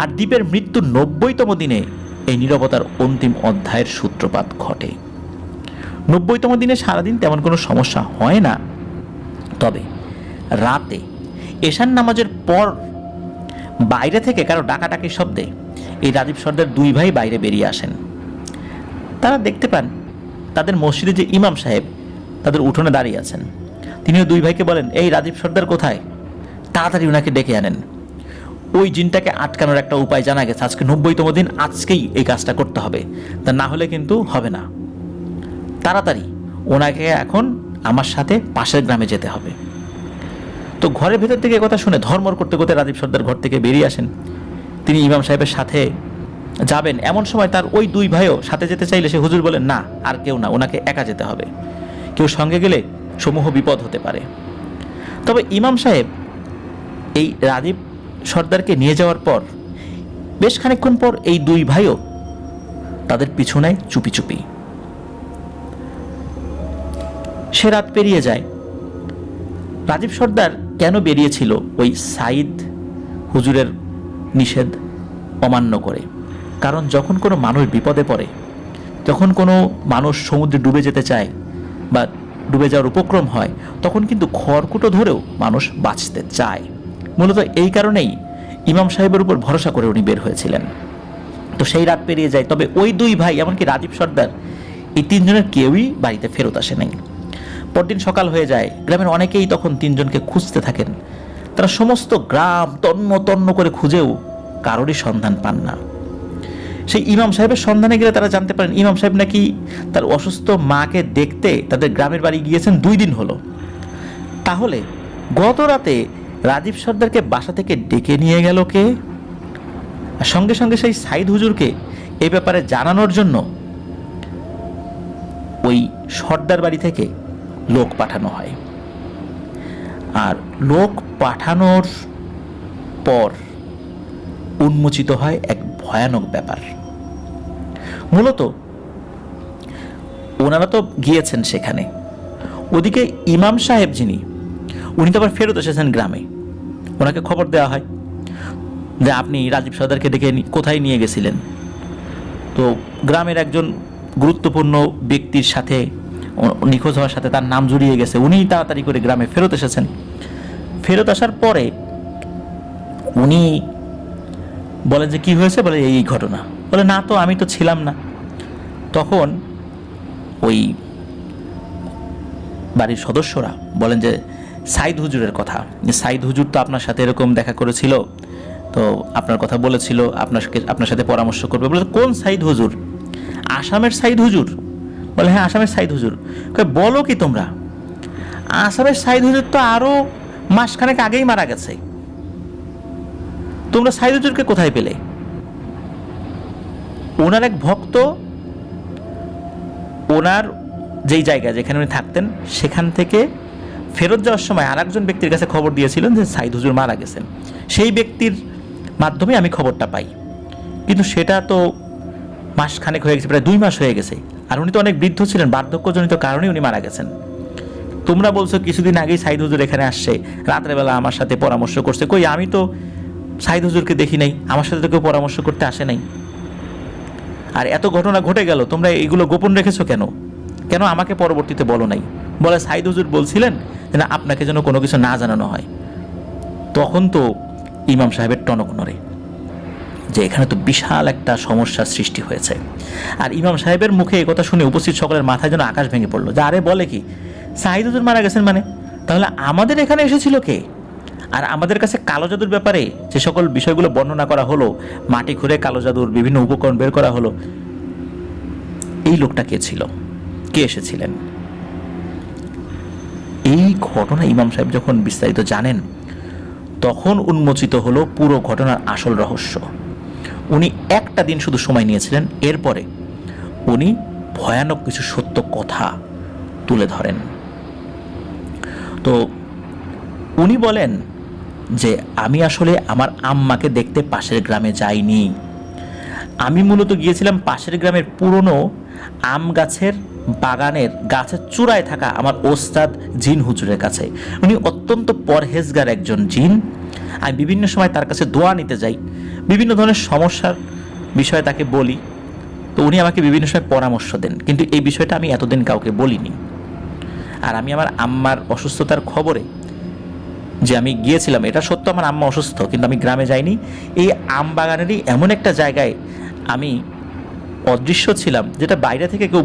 S2: আর দ্বীপের মৃত্যুর ৯০তম দিনে এই নীরবতার অন্তিম অধ্যায়ের সূত্রপাত ঘটে। ৯০তম দিনে সারাদিন তেমন কোনো সমস্যা হয় না। তবে রাতে এশান নামাজের পর বাইরে থেকে কারো ডাকাডাকির শব্দে এই রাজীব সর্দার দুই ভাই বাইরে বেরিয়ে আসেন। তারা দেখতে পান তাদের মসজিদে যে ইমাম সাহেব তাদের উঠোনে দাঁড়িয়ে আছেন। তিনিও দুই ভাইকে বলেন, এই রাজীব সর্দার কোথায়? তাড়াতাড়ি ওনাকে ডেকে আনেন। ওই জিনটাকে আটকানোর একটা উপায় জানা গেছে। আজকে ৯০তম দিন, আজকেই এই কাজটা করতে হবে, তা না হলে কিন্তু হবে না। তাড়াতাড়ি ওনাকে এখন আমার সাথে পাশের গ্রামে যেতে হবে। তো ঘরের ভেতর থেকে কথা শুনে ধর্মর করতে করতে রাজীব সর্দার ঘর থেকে বেরিয়ে আসেন। তিনি ইমাম সাহেবের সাথে যাবেন, এমন সময় তার ওই দুই ভাইও সাথে যেতে চাইলে সে হুজুর বলেন, না, আর কেউ না, ওনাকে একা যেতে হবে। কেউ সঙ্গে গেলে সমূহ বিপদ হতে পারে। তবে ইমাম সাহেব এই রাজীব সর্দারকে নিয়ে যাওয়ার পর বেশ খানিকক্ষণ পর এই দুই ভাইও তাদের পিছু নেয় চুপি চুপি। সে রাত পেরিয়ে যায়। রাজীব সর্দার কেন বেরিয়েছিল ওই সাইদ হুজুরের নিষেধ অমান্য করে? কারণ যখন কোনো মানুষ বিপদে পড়ে, যখন কোনো মানুষ সমুদ্রে ডুবে যেতে চায় বা ডুবে যাওয়ার উপক্রম হয়, তখন কিন্তু খড়কুটো ধরেও মানুষ বাঁচতে চায়। মূলত এই কারণেই ইমাম সাহেবের উপর ভরসা করে উনি বের হয়েছিলেন। তো সেই রাত পেরিয়ে যায়। তবে ওই দুই ভাই, এমনকি রাজীব সর্দার, এই তিনজনের কেউই বাড়িতে ফেরত আসে নাই। পরদিন সকাল হয়ে যায়। গ্রামের অনেকেই তখন তিনজনকে খুঁজতে থাকেন। তারা সমস্ত গ্রাম তন্ন তন্ন করে খুঁজেও কারোরই সন্ধান পান না। সেই ইমাম সাহেবের সন্ধানে গেলে তারা জানতে পারেন ইমাম সাহেব নাকি তার অসুস্থ মাকে দেখতে তাদের গ্রামের বাড়ি গিয়েছেন 2 দিন হলো। তাহলে গত রাতে রাজীব সর্দারকে বাসা থেকে ডেকে নিয়ে গেল কে? আর সঙ্গে সঙ্গে সেই সাইদ হুজুরকে এই ব্যাপারে জানানোর জন্য ওই সর্দার বাড়ি থেকে লোক পাঠানো হয়। আর লোক পাঠানোর পর উন্মোচিত হয় এক ভয়ানক ব্যাপার। মূলত ওনারা তো গিয়েছেন সেখানে, ওদিকে ইমাম সাহেব যিনি, উনি তো আবার ফেরত এসেছেন গ্রামে। ওনাকে খবর দেওয়া হয় যে আপনি রাজীব সর্দারকে ডেকে কোথায় নিয়ে গেছিলেন। তো গ্রামের একজন গুরুত্বপূর্ণ ব্যক্তির সাথে নিখোঁজ হওয়ার সাথে তার নাম জড়িয়ে গেছে। উনি তাড়াতাড়ি করে গ্রামে ফেরত এসেছেন। ফেরত আসার পরে উনি বলেন যে কি হয়েছে, বলে এই ঘটনা। বলে না তো, আমি তো ছিলাম না। তখন ওই বাড়ির সদস্যরা বলেন যে সাইদ হুজুরের কথা, সাইদ হুজুর তো আপনার সাথে এরকম দেখা করেছিল, তো আপনার কথা বলেছিল আপনার সাথে পরামর্শ করবে। বলে কোন সাইদ হুজুর? আসামের সাইদ হুজুর? বলে হ্যাঁ, আসামের সাইদ হুজুর। বলো কি তোমরা? আসামের সাইদ হুজুর তো আরো মাসখানেক আগেই মারা গেছে। তোমরা সাইদ হুজুরকে কোথায় পেলে? ওনার এক ভক্ত ওনার যেই জায়গা যেখানে উনি থাকতেন সেখান থেকে ফেরত যাওয়ার সময় আর একজন ব্যক্তির কাছে খবর দিয়েছিলেন যে সাইদ হুজুর মারা গেছেন। সেই ব্যক্তির মাধ্যমে আমি খবরটা পাই, কিন্তু সেটা তো মাসখানেক হয়ে গেছে, প্রায় 2 মাস হয়ে গেছে। আর উনি তো অনেক বৃদ্ধ ছিলেন, বার্ধক্যজনিত কারণে উনি মারা গেছেন। তোমরা বলছো কিছুদিন আগেই সাইদ হুজুর এখানে আসছে, রাত্রেবেলা আমার সাথে পরামর্শ করছে। কই, আমি তো সাইদ হুজুরকে দেখি নাই, আমার সাথে তো কেউ পরামর্শ করতে আসে নাই। আর এত ঘটনা ঘটে গেল, তোমরা এইগুলো গোপন রেখেছো কেন? কেন আমাকে পরবর্তীতে বলো নাই? বলে সাইদ হুজুর বলছিলেন যে না, আপনাকে যেন কোনো কিছু না জানানো হয়। তখন তো ইমাম সাহেবের টনক নড়ে যে এখানে তো বিশাল একটা সমস্যার সৃষ্টি হয়েছে। আর ইমাম সাহেবের মুখে এই কথা শুনে উপস্থিত সকলের মাথায় যেন আকাশ ভেঙে পড়লো। যে আরে বলে কি, সাইদ হুজুর মারা গেছেন মানে? তাহলে আমাদের এখানে এসেছিল কে? আর আমাদের কাছে কালো জাদুর ব্যাপারে যে সকল বিষয়গুলো বর্ণনা করা হলো, মাটি খুঁড়ে কালো জাদুর বিভিন্ন উপকরণ বের করা হলো, এই লোকটা কে ছিল, কে এসেছিলেন? এই ঘটনা ইমাম সাহেব যখন বিস্তারিত জানেন, তখন উন্মোচিত হলো পুরো ঘটনার আসল রহস্য। উনি একটা দিন শুধু সময় নিয়েছিলেন, এরপরে উনি ভয়ানক কিছু সত্য কথা তুলে ধরেন। তো উনি বলেন যে আমি আসলে আমার আম্মাকে দেখতে পাশের গ্রামে যাইনি, আমি মূলত গিয়েছিলাম পাশের গ্রামের পুরনো আম গাছের বাগানের গাছের চূড়ায় থাকা আমার ওস্তাদ জিন হুজুরের কাছে। উনি অত্যন্ত পরহেজগার একজন জিন। আমি বিভিন্ন সময় তার কাছে দোয়া নিতে যাই, বিভিন্ন ধরনের সমস্যার বিষয়ে তাকে বলি, তো উনি আমাকে বিভিন্ন সময় পরামর্শ দেন, কিন্তু এই বিষয়টা আমি এতদিন কাউকে বলিনি। আর আমি আমার আম্মার অসুস্থতার খবরে যে আমি গিয়েছিলাম, এটা সত্য, আমার আম্মা অসুস্থ, কিন্তু আমি গ্রামে যাইনি। এই আম বাগানেরই এমন একটা জায়গায় আমি অদৃশ্য ছিলাম, যেটা বাইরে থেকে কেউ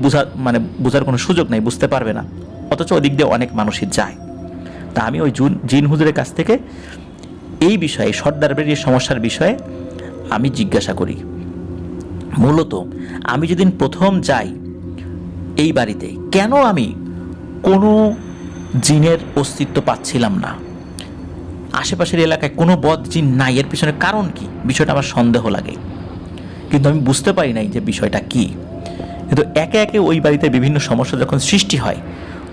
S2: বোঝার কোনো সুযোগ নেই, বুঝতে পারবে না, অথচ ওদিক দিয়ে অনেক মানুষই যায়। তা আমি ওই জিন হুজুরের কাছ থেকে এই বিষয়ে, সর্দারবাড়ির এই সমস্যার বিষয়ে আমি জিজ্ঞাসা করি। মূলত আমি যেদিন প্রথম যাই এই বাড়িতে, কেন আমি কোনো জিনের অস্তিত্ব পাচ্ছিলাম না, আশেপাশের এলাকায় কোনো বদ জিন নাই, এর পিছনে কারণ কি, বিষয়টা আমার সন্দেহ লাগে, কিন্তু আমি বুঝতে পারি নাই যে বিষয়টা কি। কিন্তু একে একে ওই বাড়িতে বিভিন্ন সমস্যা যখন সৃষ্টি হয়,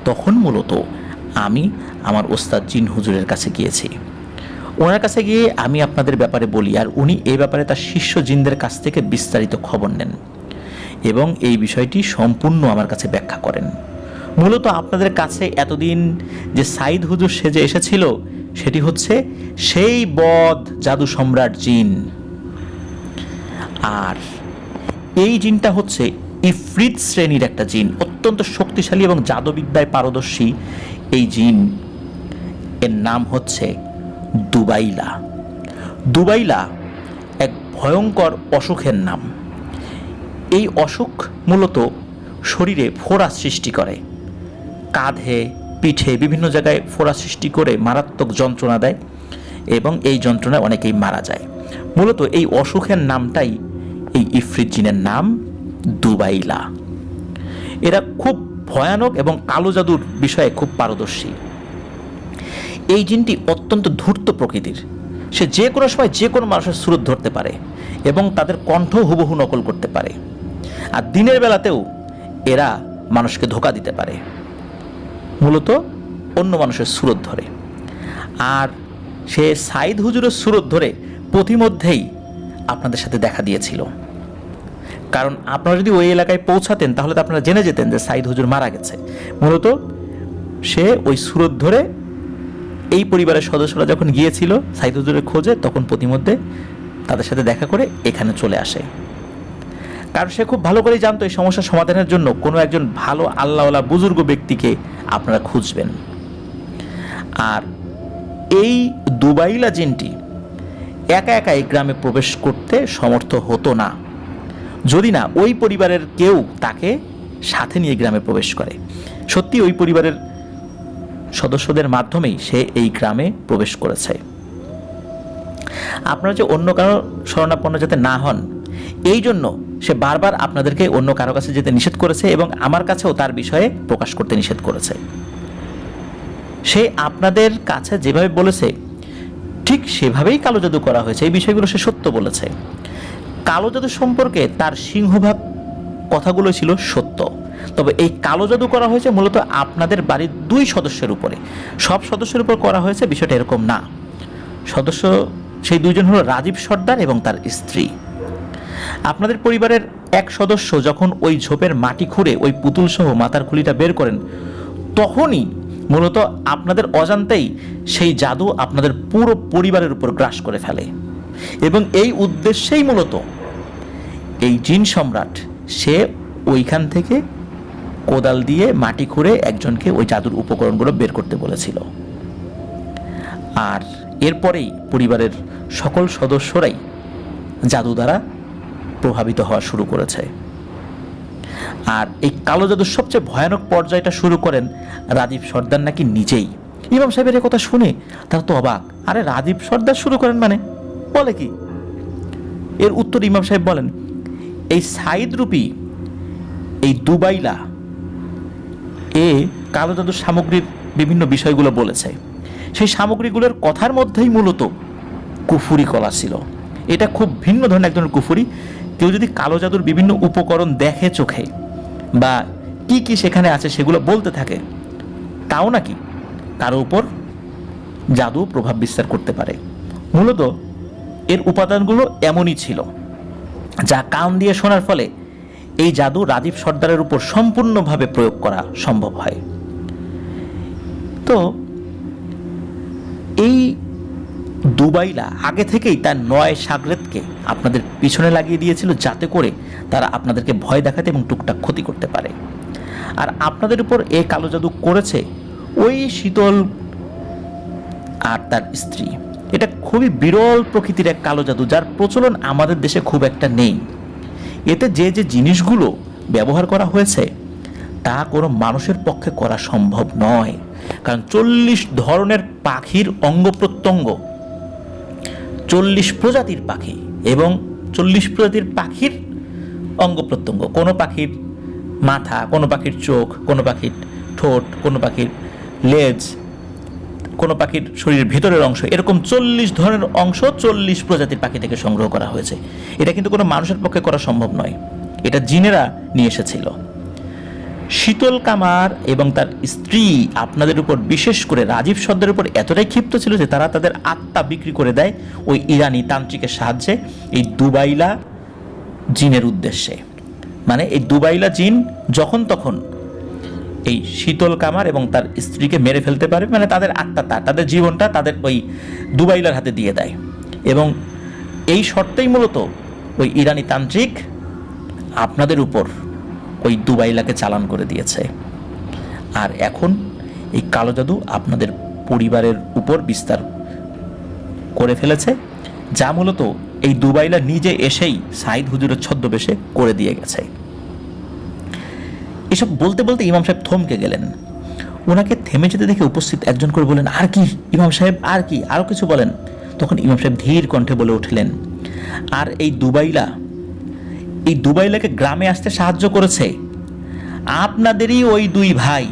S2: তখন মূলত আমি আমার ওস্তাদ জিন হুজুরের কাছে গিয়েছি। ওনার কাছে গিয়ে আমি আপনাদের ব্যাপারে বলি, আর উনি এই ব্যাপারে তার শিষ্য জিনদের কাছ থেকে বিস্তারিত খবর নেন এবং এই বিষয়টি সম্পূর্ণ আমার কাছে ব্যাখ্যা করেন। মূলত আপনাদের কাছে এতদিন যে সাইদ হুজুর সেজে এসেছিল, সেটি হচ্ছে সেই বদ জাদু সম্রাট জিন। আর এই জিনটা হচ্ছে ইফরিত শ্রেণীর একটা জিন, অত্যন্ত শক্তিশালী এবং জাদুবিদ্যায় পারদর্শী এই জিন। এর নাম হচ্ছে দুবাইলা। দুবাইলা এক ভয়ঙ্কর অসুখের নাম। এই অসুখ মূলত শরীরে ফোড়া সৃষ্টি করে, কাঁধে, পিঠে বিভিন্ন জায়গায় ফোড়া সৃষ্টি করে মারাত্মক যন্ত্রণা দেয় এবং এই যন্ত্রণায় অনেকেই মারা যায়। মূলত এই অসুখের নামটাই এই ইফরিত জিনের নাম, দুবাইলা। এরা খুব ভয়ানক এবং কালো জাদুর বিষয়ে খুব পারদর্শী। এই জিনটি অত্যন্ত ধূর্ত প্রকৃতির, সে যে কোনো সময় যে কোনো মানুষের সুরত ধরতে পারে এবং তাদের কণ্ঠ হুবহু নকল করতে পারে। আর দিনের বেলাতেও এরা মানুষকে ধোঁকা দিতে পারে, মূলত অন্য মানুষের সুরত ধরে। আর সে সাইদ হুজুরের সুরত ধরে পথিমধ্যেই আপনাদের সাথে দেখা দিয়েছিল। কারণ আপনারা যদি ওই এলাকায় পৌঁছাতেন, তাহলে তো আপনারা জেনে যেতেন যে সাইদ হুজুর মারা গেছে। মূলত সে ওই সুরত ধরে এই পরিবারের সদস্যরা যখন গিয়েছিল সাইদ হুজুরের খোঁজে, তখন পথিমধ্যে তাদের সাথে দেখা করে এখানে চলে আসে। কারণ সে খুব ভালো করেই জানতো এই সমস্যার সমাধানের জন্য কোনো একজন ভালো আল্লাহওয়ালা বুজুর্গ ব্যক্তিকে আপনারা খুঁজবেন। আর এই দুবাইলা জিনটি একা একা এই গ্রামে প্রবেশ করতে সমর্থ হতো না, যদি না ওই পরিবারের কেউ তাকে সাথে নিয়ে গ্রামে প্রবেশ করে। সত্যি ওই পরিবারের সদস্যদের মাধ্যমেই সে এই গ্রামে প্রবেশ করেছে। আপনারা যে অন্য কারো শরণাপন্ন যাতে না হন, এই জন্য সে বারবার আপনাদেরকে অন্য কারো কাছে যেতে নিষেধ করেছে এবং আমার কাছেও তার বিষয়ে প্রকাশ করতে নিষেধ করেছে। সে আপনাদের কাছে যেভাবে বলেছে ঠিক সেভাবেই কালো জাদু করা হয়েছে, এই বিষয়গুলো সে সত্য বলেছে। কালো জাদু সম্পর্কে তার সিংহভাগ কথাগুলো ছিল সত্য, তবে এই কালো জাদু করা হয়েছে মূলত আপনাদের বাড়ির 2 সদস্যের উপরে। সব সদস্যের উপর করা হয়েছে বিষয়টা এরকম না। সদস্য সেই 2 জন হলো রাজীব সর্দার এবং তার স্ত্রী। আপনাদের পরিবারের এক সদস্য যখন ওই ঝোপের মাটি খুঁড়ে ওই পুতুল সহ মাথার খুলিটা বের করেন, তখনই মূলত আপনাদের অজান্তেই সেই জাদু আপনাদের পুরো পরিবারের উপর গ্রাস করে ফেলে এবং এই উদ্দেশ্যেই মূলত এই জিন সম্রাট সে ওইখান থেকে কোদাল দিয়ে মাটি খুঁড়ে একজনকে ওই জাদুর উপকরণগুলো বের করতে বলেছিল। আর এরপরেই পরিবারের সকল সদস্যরাই জাদু দ্বারা প্রভাবিত হওয়া শুরু করেছে। আর এই কালো জাদুর সবচেয়ে ভয়ানক পর্যায়টা শুরু করেন রাজীব সর্দার নাকি নিজেই। ইমাম সাহেবের কথা শুনে তারা তো অবাক, আরে রাজীব সর্দার শুরু করেন মানে, বলে কি? এর উত্তর ইমাম সাহেব বলেন, এই সাইদ রূপী এই দুবাইলা এ কালো জাদুর সামগ্রীর বিভিন্ন বিষয়গুলো বলেছে। সেই সামগ্রীগুলোর কথার মধ্যেই মূলত কুফুরি কলা ছিল। এটা খুব ভিন্ন ধরনের এক ধরনের কুফুরি। কেউ যদি কালো জাদুর বিভিন্ন উপকরণ দেখে চোখে বা কি কি সেখানে আছে সেগুলো বলতে থাকে, তাও নাকি কারো উপর জাদু প্রভাব বিস্তার করতে পারে। মূলত এর উপাদানগুলো এমনই ছিল যা কান দিয়ে শোনার ফলে এই জাদু রাজীব সর্দারের উপর সম্পূর্ণভাবে প্রয়োগ করা সম্ভব হয়। তো এই দুবাইলা আগে থেকেই তার 9 শাগরেদকে আপনাদের পিছনে লাগিয়ে দিয়েছিল, যাতে করে তারা আপনাদেরকে ভয় দেখাতে এবং টুকটাক ক্ষতি করতে পারে। আর আপনাদের উপর এই কালো জাদু করেছে ওই শীতল আর তার স্ত্রী। এটা খুবই বিরল প্রকৃতির এক কালো জাদু, যার প্রচলন আমাদের দেশে খুব একটা নেই। এতে যে যে জিনিসগুলো ব্যবহার করা হয়েছে তা কোনো মানুষের পক্ষে করা সম্ভব নয়। কারণ 40 ধরনের পাখির অঙ্গ প্রত্যঙ্গ, 40 প্রজাতির পাখি এবং 40 প্রজাতির পাখির অঙ্গ প্রত্যঙ্গ, কোনো পাখির মাথা, কোনো পাখির চোখ, কোনো পাখির ঠোঁট, কোনো পাখির লেজ, কোনো পাখির শরীরের ভেতরের অংশ, এরকম 40 ধরনের অংশ 40 প্রজাতির পাখি থেকে সংগ্রহ করা হয়েছে। এটা কিন্তু কোনো মানুষের পক্ষে করা সম্ভব নয়, এটা জিনেরা নিয়ে এসেছিল। শীতল কামার এবং তার স্ত্রী আপনাদের উপর, বিশেষ করে রাজীব সর্দারের উপর এতটাই ক্ষিপ্ত ছিল যে তারা তাদের আত্মা বিক্রি করে দেয় ওই ইরানি তান্ত্রিকের সাহায্যে এই দুবাইলা জিনের উদ্দেশ্যে। মানে এই দুবাইলা জিন যখন তখন এই শীতল কামার এবং তার স্ত্রীকে মেরে ফেলতে পারে, মানে তাদের আত্মাটা, তাদের জীবনটা তাদের ওই দুবাইলার হাতে দিয়ে দেয়। এবং এই শর্তেই মূলত ওই ইরানি তান্ত্রিক আপনাদের উপর ওই দুবাইলাকে চালান করে দিয়েছে। আর এখন এই কালো জাদু আপনাদের পরিবারের উপর বিস্তার করে ফেলেছে, যা মূলত এই দুবাইলা নিজে এসেই সাইদ হুজুরের ছদ্মবেশে করে দিয়ে গেছে। এসব বলতে বলতে ইমাম সাহেব থমকে গেলেন। ওনাকে থেমে যেতে দেখে উপস্থিত একজন করে বলেন, আর কি ইমাম সাহেব, আর কি, আরও কিছু বলেন। তখন ইমাম সাহেব ধীর কণ্ঠে বলে উঠলেন, আর এই দুবাইলাকে গ্রামে আসতে সাহায্য করেছে আপনাদেরই ওই 2 ভাই,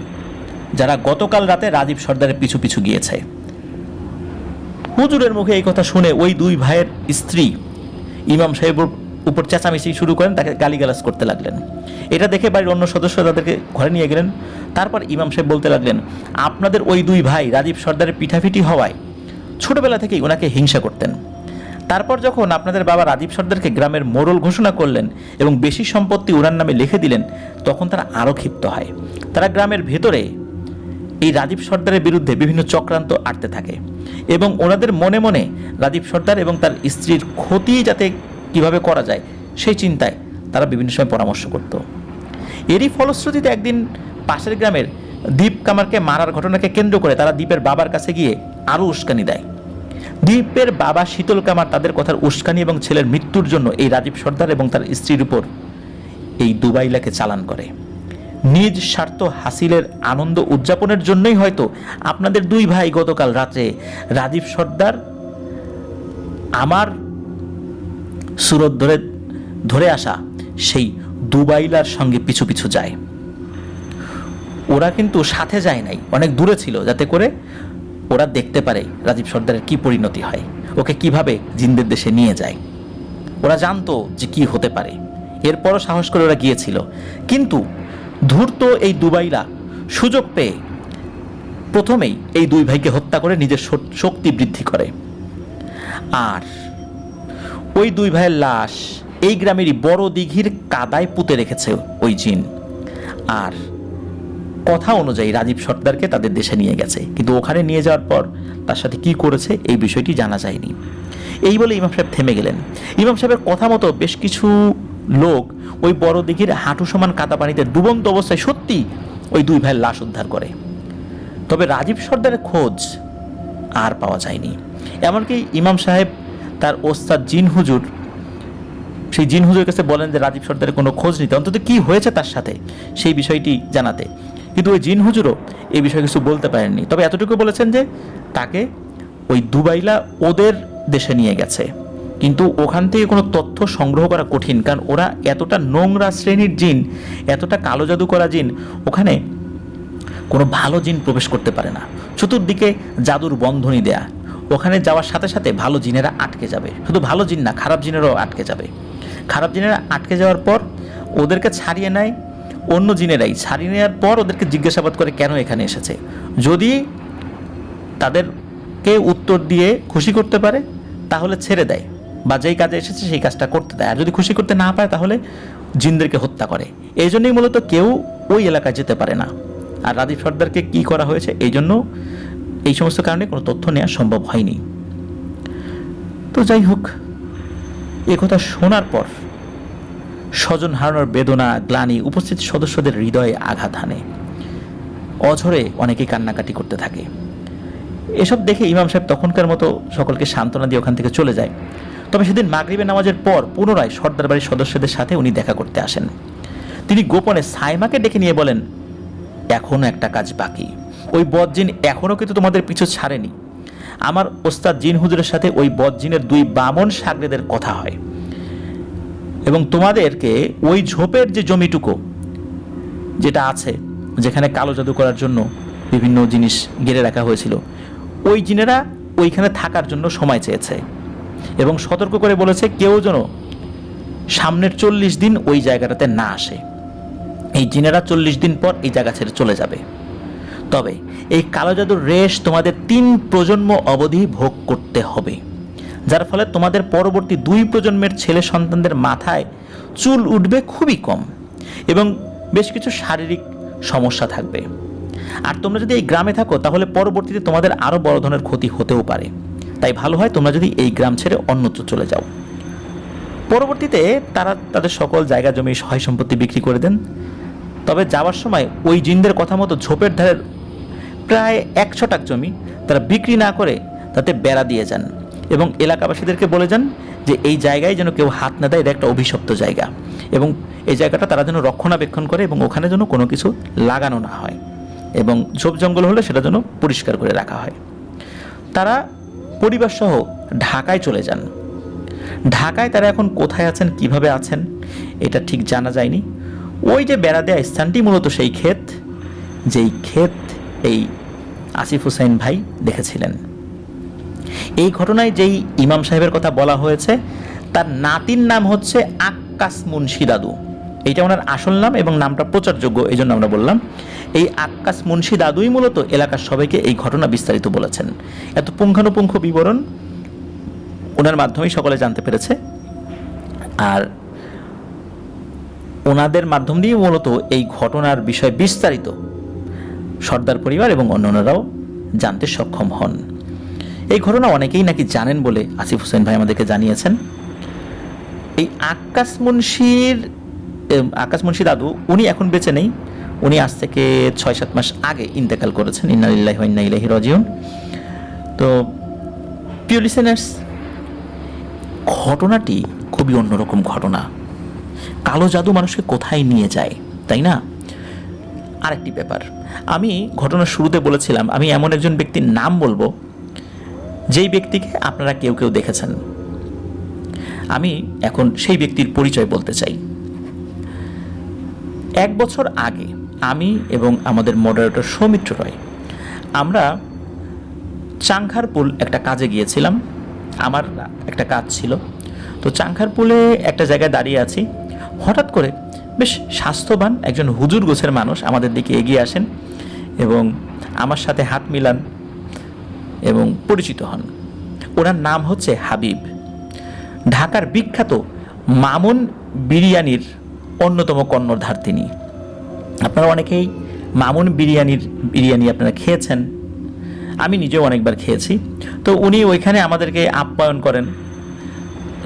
S2: যারা গতকাল রাতে রাজীব সর্দারের পিছু পিছু গিয়েছে। হুজুরের মুখে এই কথা শুনে ওই 2 ভাইয়ের স্ত্রী ইমাম সাহেবের উপর চেঁচামেচি শুরু করেন, তাকে গালিগালাজ করতে লাগলেন। এটা দেখে বাড়ির অন্য সদস্য তাদেরকে ঘরে নিয়ে গেলেন। তারপর ইমাম সাহেব বলতে লাগলেন, আপনাদের ওই 2 ভাই রাজীব সর্দারের পিঠাপিঠি হওয়ায় ছোটবেলা থেকেই ওনাকে হিংসা করতেন। তারপর যখন আপনাদের বাবা রাজীব সর্দারকে গ্রামের মোড়ল ঘোষণা করলেন এবং বেশি সম্পত্তি ওনার নামে লিখে দিলেন, তখন তারা আরও ক্ষিপ্ত হয়। তারা গ্রামের ভেতরে এই রাজীব সর্দারের বিরুদ্ধে বিভিন্ন চক্রান্ত আটতে থাকে এবং ওনাদের মনে মনে রাজীব সর্দার এবং তার স্ত্রীর ক্ষতি যাতে কিভাবে করা যায় সেই চিন্তায় তারা বিভিন্ন সময় পরামর্শ করত। এরই ফলশ্রুতিতে একদিন পাশের গ্রামের দীপ কামারকে মারার ঘটনাকে কেন্দ্র করে তারা দীপের বাবার কাছে গিয়ে আরও উস্কানি দেয়। দীপের বাবা শীতল কামার তাদের কথার উস্কানি এবং ছেলের মৃত্যুর জন্য এই রাজীব সর্দার এবং তার স্ত্রীর উপর এই দুবাইলাকে চালান করে। নিজ স্বার্থ হাসিলের আনন্দ উদযাপনের জন্যই হয়তো আপনাদের 2 ভাই গতকাল রাতে রাজীব সর্দার আমার সুরত ধরে আসা সেই দুবাইলার সঙ্গে পিছু পিছু যায়। ওরা কিন্তু সাথে যায় নাই, অনেক দূরে ছিল, যাতে করে ওরা দেখতে পারে রাজীব সর্দারের কি পরিণতি হয়, ওকে কিভাবে জিনদের দেশে নিয়ে যায়। ওরা জানতো যে কি হতে পারে, এরপরও সাহস করে ওরা গিয়েছিল। কিন্তু ধূর্ত এই দুবাইলা সুযোগ পেয়ে প্রথমেই এই 2 ভাইকে হত্যা করে নিজের শক্তি বৃদ্ধি করে। আর ওই 2 ভাইয়ের লাশ এই গ্রামেরই বড় দিঘির কাদায় পুঁতে রেখেছে ওই জিন। আর কথা অনুযায়ী রাজীব সর্দারকে তাদের দেশে নিয়ে গেছে, কিন্তু ওখানে নিয়ে যাওয়ার পর তার সাথে কি করেছে এই বিষয়টি জানা যায়নি। এই বলে ইমাম সাহেব থেমে গেলেন। ইমাম সাহেবের কথা মতো বেশ কিছু লোক ওই বড় দিঘির হাঁটু সমান কাদা পানিতে ডুবন্ত অবস্থায় সত্যি ওই 2 ভাইয়ের লাশ উদ্ধার করে। তবে রাজীব সর্দারের খোঁজ আর পাওয়া যায়নি। এমনকি ইমাম সাহেব তার ওস্তাদ জিন হুজুর, সেই জিন হুজুরের কাছে বলেন যে রাজীব সর্দারের কোনো খোঁজ নিতে, অন্তত কি হয়েছে তার সাথে সেই বিষয়টি জানাতে। কিন্তু ওই জিন হুজুরও এই বিষয়ে কিছু বলতে পারেননি। তবে এতটুকু বলেছেন যে তাকে ওই দুবাইলা ওদের দেশে নিয়ে গেছে, কিন্তু ওখান থেকে কোনো তথ্য সংগ্রহ করা কঠিন, কারণ ওরা এতটা নোংরা শ্রেণীর জিন, এতটা কালো জাদু করা জিন, ওখানে কোনো ভালো জিন প্রবেশ করতে পারে না। চতুর্দিকে জাদুর বন্ধনী দেয়া, ওখানে যাওয়ার সাথে সাথে ভালো জিনেরা আটকে যাবে। শুধু ভালো জিন না, খারাপ জিনেরাও আটকে যাবে। খারাপ জিনেরা আটকে যাওয়ার পর ওদেরকে ছাড়িয়ে নেয় অন্য জিনেরাই। ছাড়িয়ে নেওয়ার পর ওদেরকে জিজ্ঞাসাবাদ করে কেন এখানে এসেছে। যদি তাদেরকে উত্তর দিয়ে খুশি করতে পারে তাহলে ছেড়ে দেয়, বা যেই কাজে এসেছে সেই কাজটা করতে দেয়। আর যদি খুশি করতে না পারে তাহলে জিনদেরকে হত্যা করে। এই জন্যই মূলত কেউ ওই এলাকায় যেতে পারে না। আর রাজীব সর্দারকে কি করা হয়েছে, এই জন্য এই সমস্ত কারণে কোনো তথ্য নেওয়া সম্ভব হয়নি। তো যাই হোক, একথা শোনার পর স্বজন হারানোর বেদনা, গ্লানি উপস্থিত সদস্যদের হৃদয়ে আঘাত হানে। অঝরে অনেকেই কান্নাকাটি করতে থাকে। এসব দেখে ইমাম সাহেব তখনকার মতো সকলকে সান্ত্বনা দিয়ে ওখান থেকে চলে যায়। তবে সেদিন মাগরিবের নামাজের পর পুনরায় সর্দার বাড়ির সদস্যদের সাথে উনি দেখা করতে আসেন। তিনি গোপনে সাইমাকে ডেকে নিয়ে বলেন, এখনো একটা কাজ বাকি। ওই বদজিন এখনো কিন্তু তোমাদের পিছু ছাড়েনি। আমার ওস্তাদ জিন হুজুরের সাথে ওই বদজিনের 2 বামন সাগরেদের কথা হয়, এবং তোমাদেরকে ওই ঝোপের যে জমিটুকু যেটা আছে, যেখানে কালো জাদু করার জন্য বিভিন্ন জিনিস ঘিরে রাখা হয়েছিল, ওই জিনেরা ওইখানে থাকার জন্য সময় চেয়েছে এবং সতর্ক করে বলেছে কেউ যেন সামনের 40 দিন ওই জায়গাটাতে না আসে। এই জিনেরা 40 দিন পর এই জায়গা ছেড়ে চলে যাবে। তবে এই কালো জাদুর রেশ তোমাদের 3 প্রজন্ম অবধি ভোগ করতে হবে, যার ফলে তোমাদের পরবর্তী 2 প্রজন্মের ছেলে সন্তানদের মাথায় চুল উঠবে খুবই কম এবং বেশ কিছু শারীরিক সমস্যা থাকবে। আর তোমরা যদি এই গ্রামে থাকো তাহলে পরবর্তীতে তোমাদের আরও বড় ধরনের ক্ষতি হতেও পারে। তাই ভালো হয় তোমরা যদি এই গ্রাম ছেড়ে অন্যত্র চলে যাও। পরবর্তীতে তারা তাদের সকল জায়গা জমি সহায় সম্পত্তি বিক্রি করে দেন। তবে যাওয়ার সময় ওই জিনদের কথা মতো ঝোপের ধারের প্রায় 1 ছটাক জমি তারা বিক্রি না করে তাতে বেড়া দিয়ে যান এবং এলাকাবাসীদেরকে বলে যান যে এই জায়গায় যেন কেউ হাত না দেয়, এটা একটা অভিশপ্ত জায়গা, এবং এই জায়গাটা তারা যেন রক্ষণাবেক্ষণ করে এবং ওখানে যেন কোনো কিছু লাগানো না হয়, এবং ঝোপ জঙ্গল হলে সেটা যেন পরিষ্কার করে রাখা হয়। তারা পরিবার সহ ঢাকায় চলে যান। ঢাকায় তারা এখন কোথায় আছেন, কিভাবে আছেন, এটা ঠিক জানা যায়নি। ওই যে বেড়া দেয়া স্থানটি মূলত সেই ক্ষেত, যেই ক্ষেত এই আসিফ হুসাইন ভাই দেখেছিলেন। এই ঘটনায় যেই ইমাম সাহেবের কথা বলা হয়েছে তার নাতির নাম হচ্ছে আক্কাস মুন্সি দাদু। এইটা ওনার আসল নাম এবং নামটা প্রচারযোগ্য, এই জন্য আমরা বললাম। এই আক্কাস মুন্সি দাদুই মূলত এলাকার সবাইকে এই ঘটনা বিস্তারিত বলেছেন। এত পুঙ্খানুপুঙ্খ বিবরণ ওনার মাধ্যমেই সকলে জানতে পেরেছে, আর ওনাদের মাধ্যম দিয়ে মূলত এই ঘটনার বিষয় বিস্তারিত সর্দার পরিবার এবং অন্যান্যরাও জানতে সক্ষম হন। এই ঘটনা অনেকেই নাকি জানেন বলে আসিফ হোসেন ভাই আমাদেরকে জানিয়েছেন। এই আক্কাস মুন্সি দাদু উনি এখন বেঁচে নেই। উনি আজ থেকে 6-7 মাস আগে ইন্তেকাল করেছেন। ইন্না লিল্লাহি ওয়া ইন্না ইলাইহি রাজিউন। তো প্রিয় লিসেনার্স, ঘটনাটি খুবই অন্যরকম ঘটনা। কালো জাদু মানুষকে কোথায় নিয়ে যায়, তাই না? আরেকটি ব্যাপার, আমি ঘটনার শুরুতে বলেছিলাম আমি এমন একজন ব্যক্তির নাম বলবো যেই ব্যক্তিকে আপনারা কেউ কেউ দেখেছেন। আমি এখন সেই ব্যক্তির পরিচয় বলতে চাই। 1 বছর আগে আমি এবং আমাদের মডারেটর সৌমিত্র রয় আমরা চাংখারপুল একটা কাজে গিয়েছিলাম। আমার একটা কাজ ছিল। তো চাংখারপুলে একটা জায়গায় দাঁড়িয়ে আছি, হঠাৎ করে বেশ স্বাস্থ্যবান একজন হুজুর গোছের মানুষ আমাদের দিকে এগিয়ে আসেন এবং আমার সাথে হাত মিলান এবং পরিচিত হন। ওনার নাম হচ্ছে হাবিব। ঢাকার বিখ্যাত মামুন বিরিয়ানির অন্যতম কর্ণধার তিনি। আপনারা অনেকেই মামুন বিরিয়ানি আপনারা খেয়েছেন, আমি নিজেও অনেকবার খেয়েছি। তো উনি ওইখানে আমাদেরকে আপ্যায়ন করেন,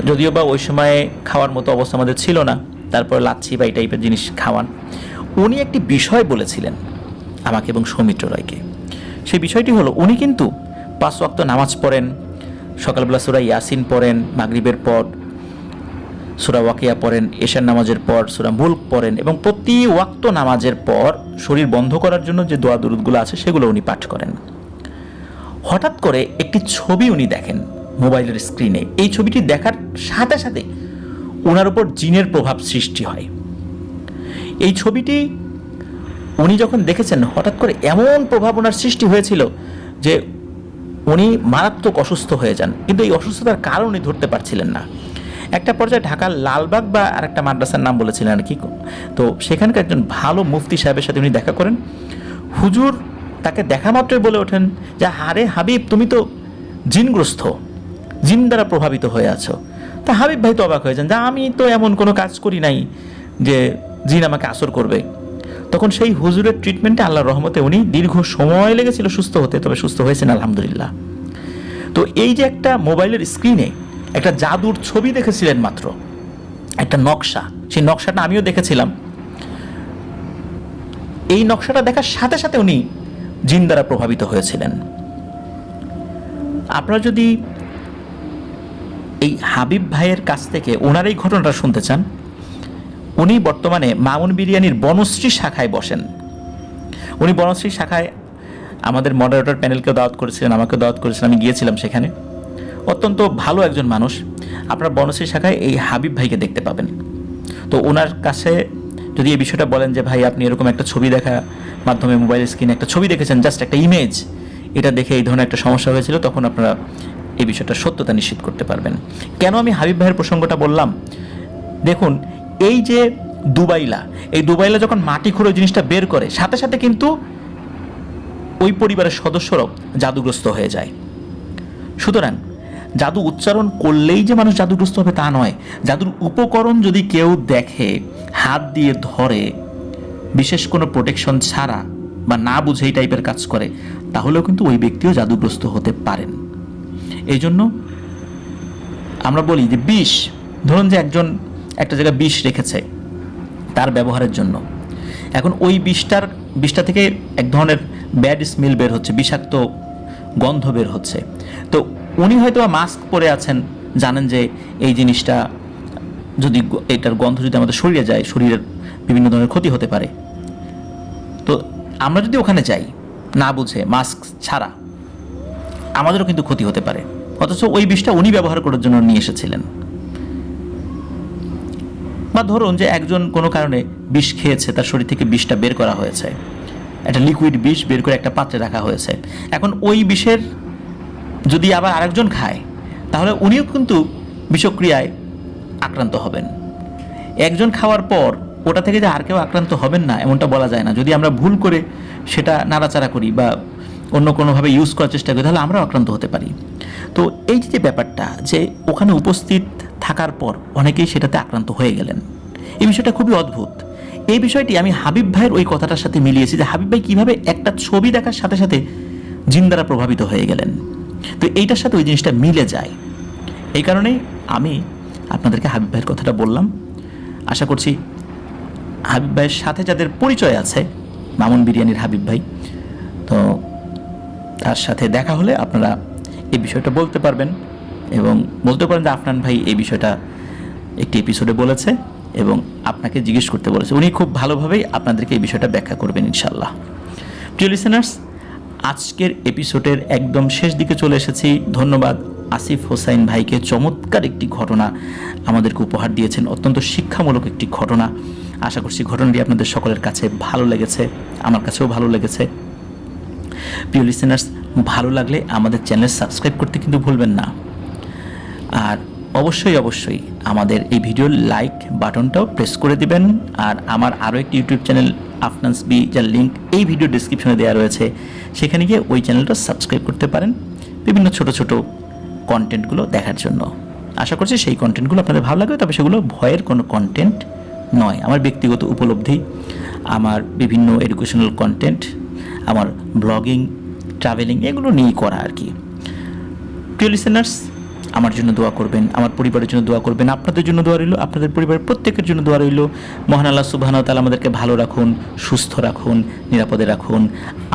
S2: যদিও বা ওই সময়ে খাওয়ার মতো অবস্থা আমাদের ছিল না। তারপর লাচ্ছি বা এই টাইপের জিনিস খাওয়ান। উনি একটি বিষয় বলেছিলেন আমাকে এবং সৌমিত্র রয়কে। সেই বিষয়টি হলো উনি কিন্তু 5 ওয়াক্ত নামাজ পড়েন, সকালবেলা সূরা ইয়াসিন পড়েন, মাগরিবের পর সূরা ওয়াকিয়া পড়েন, এশার নামাজের পর সূরা মুলক পড়েন এবং প্রতি ওয়াক্ত নামাজের পর শরীর বন্ধ করার জন্য যে দোয়া দুরুদগুলো আছে সেগুলো উনি পাঠ করেন। হঠাৎ করে একটি ছবি উনি দেখেন মোবাইলের স্ক্রিনে। এই ছবিটি দেখার সাথে সাথে ওনার উপর জিনের প্রভাব সৃষ্টি হয়। এই ছবিটি উনি যখন দেখেছেন, হঠাৎ করে এমন প্রভাব ওনার সৃষ্টি হয়েছিল যে উনি মারাত্মক অসুস্থ হয়ে যান, কিন্তু এই অসুস্থতার কারণ উনি ধরতে পারছিলেন না। একটা পর্যায়ে ঢাকার লালবাগ বা আর একটা মাদ্রাসার নাম বলেছিলেন আর কি, তো সেখানকার একজন ভালো মুফতি সাহেবের সাথে উনি দেখা করেন। হুজুর তাকে দেখা মাত্রই বলে ওঠেন যে, আরে হাবিব, তুমি তো জিনগ্রস্ত, জিন দ্বারা প্রভাবিত হয়ে আছো। তা হাবিব ভাই তো অবাক হয়ে যান যে আমি তো এমন কোনো কাজ করি নাই যে জিন আমাকে আসর করবে। তখন সেই হুজুরের ট্রিটমেন্টে আল্লাহর রহমতে উনি দীর্ঘ সময় লেগেছিল সুস্থ হতে, তবে সুস্থ হয়েছেন আলহামদুলিল্লাহ। তো এই যে একটা মোবাইলের স্ক্রিনে একটা জাদুর ছবি দেখেছিলেন মাত্র, একটা নকশা, সেই নকশাটা আমিও দেখেছিলাম। এই নকশাটা দেখার সাথে সাথে উনি জিন দ্বারা প্রভাবিত হয়েছিলেন। আপনারা যদি এই হাবিব ভাইয়ের কাছ থেকে ওনার এই ঘটনাটা শুনতে চান, উনি বর্তমানে মামুন বিরিয়ানির বনশ্রী শাখায় বসেন। উনি বনশ্রী শাখায় আমাদের মডারেটর প্যানেলকেও দাওয়াত করেছিলেন, আমাকেও দাওয়াত করেছিলেন, আমি গিয়েছিলাম সেখানে। অত্যন্ত ভালো একজন মানুষ। আপনারা বনশ্রী শাখায় এই হাবিব ভাইকে দেখতে পাবেন। তো ওনার কাছে যদি এই বিষয়টা বলেন যে ভাই আপনি এরকম একটা ছবি দেখা মাধ্যমে মোবাইল স্ক্রিনে একটা ছবি দেখেছেন, জাস্ট একটা ইমেজ, এটা দেখে এই ধরনের একটা সমস্যা হয়েছিল, তখন আপনারা এই বিষয়টা সত্যতা নিশ্চিত করতে পারবেন। কেন আমি হাবিব ভাইয়ের প্রসঙ্গটা বললাম? দেখুন, এই যে এই দুবাইলা যখন মাটি খুঁড়ে জিনিসটা বের করে, সাথে সাথে কিন্তু ওই পরিবারের সদস্যরাও জাদুগ্রস্ত হয়ে যায়। সুতরাং জাদু উচ্চারণ করলেই যে মানুষ জাদুগ্রস্ত হবে তা নয়। জাদুর উপকরণ যদি কেউ দেখে, হাত দিয়ে ধরে, বিশেষ কোনো প্রোটেকশন ছাড়া বা না বুঝে এই টাইপের কাজ করে, তাহলেও কিন্তু ওই ব্যক্তিও জাদুগ্রস্ত হতে পারেন। এই জন্য আমরা বলি যে বিষ, ধরুন যে একজন একটা জায়গায় বিষ রেখেছে তার ব্যবহারের জন্য, এখন ওই বিষটা থেকে এক ধরনের ব্যাড স্মেল বের হচ্ছে, বিষাক্ত গন্ধ বের হচ্ছে। তো উনি হয়তো মাস্ক পরে আছেন, জানেন যে এই জিনিসটা যদি, এটার গন্ধ যদি আমাদের শরীরে যায়, শরীরের বিভিন্ন ধরনের ক্ষতি হতে পারে। তো আমরা যদি ওখানে যাই না বুঝে, মাস্ক ছাড়া, আমাদেরও কিন্তু ক্ষতি হতে পারে। অথচ ওই বিষটা উনি ব্যবহার করার জন্য নিয়ে এসেছিলেন। বা ধরুন যে একজন কোনো কারণে বিষ খেয়েছে, তার শরীর থেকে বিষটা বের করা হয়েছে, একটা লিকুইড বিষ বের করে একটা পাত্রে রাখা হয়েছে। এখন ওই বিষের যদি আবার আরেকজন খায়, তাহলে উনিও কিন্তু বিষক্রিয়ায় আক্রান্ত হবেন। একজন খাওয়ার পর ওটা থেকে যে আর কেউ আক্রান্ত হবেন না এমনটা বলা যায় না। যদি আমরা ভুল করে সেটা নাড়াচাড়া করি বা অন্য কোনোভাবে ইউজ করার চেষ্টা করি, তাহলে আমরাও আক্রান্ত হতে পারি। তো এই যে ব্যাপারটা, যে ওখানে উপস্থিত থাকার পর অনেকেই সেটাতে আক্রান্ত হয়ে গেলেন, এই বিষয়টা খুবই অদ্ভুত। এই বিষয়টি আমি হাবিব ভাইয়ের ওই কথাটার সাথে মিলিয়েছি যে হাবিব ভাই কীভাবে একটা ছবি দেখার সাথে সাথে জিন দ্বারা প্রভাবিত হয়ে গেলেন। তো এইটার সাথে ওই জিনিসটা মিলে যায়। এই কারণেই আমি আপনাদেরকে হাবিব ভাইয়ের কথাটা বললাম। আশা করছি হাবিব ভাইয়ের সাথে যাদের পরিচয় আছে, মামুন বিরিয়ানির হাবিব ভাই, তো তার সাথে দেখা হলে আপনারা এই বিষয়টা বলতে পারবেন এবং বলতে পারেন যে আফনান ভাই এই বিষয়টা একটি এপিসোডে বলেছে এবং আপনাকে জিজ্ঞেস করতে বলেছে। উনি খুব ভালোভাবেই আপনাদেরকে এই বিষয়টা ব্যাখ্যা করবেন ইনশাল্লাহ। প্রিয় লিসেনার্স, আজকের এপিসোডের একদম শেষ দিকে চলে এসেছি। ধন্যবাদ আসিফ হোসাইন ভাইকে, চমৎকার একটি ঘটনা আমাদেরকে উপহার দিয়েছেন, অত্যন্ত শিক্ষামূলক একটি ঘটনা। আশা করছি ঘটনাটি আপনাদের সকলের কাছে ভালো লেগেছে, আমার কাছেও ভালো লেগেছে। প্রিয় লিসেনার্স, ভালো লাগলে আমাদের চ্যানেল সাবস্ক্রাইব করতে কিন্তু ভুলবেন না। আর অবশ্যই আমাদের এই ভিডিওর লাইক বাটনটাও প্রেস করে দিবেন। আর আমার আরও একটি ইউটিউব চ্যানেল আফনান্স বি, যার লিঙ্ক এই ভিডিও ডিসক্রিপশনে দেওয়া রয়েছে, সেখানে গিয়ে ওই চ্যানেলটা সাবস্ক্রাইব করতে পারেন বিভিন্ন ছোট ছোট কন্টেন্টগুলো দেখার জন্য। আশা করছি সেই কন্টেন্টগুলো আপনাদের ভালো লাগবে, তবে সেগুলো ভয়ের কোনো কন্টেন্ট নয়। আমার ব্যক্তিগত উপলব্ধি, আমার বিভিন্ন এডুকেশনাল কন্টেন্ট, আমার ব্লগিং, ট্রাভেলিং, এগুলো নিয়েই করা আর কি। প্রিয় লিসেনার্স, আমার জন্য দোয়া করবেন, আমার পরিবারের জন্য দোয়া করবেন, আপনাদের জন্য দোয়া রইল, আপনাদের পরিবারের প্রত্যেকের জন্য দোয়া রইল। মহান আল্লাহ সুবহানাহু ওয়া তাআলা আমাদেরকে ভালো রাখুন, সুস্থ রাখুন, নিরাপদে রাখুন,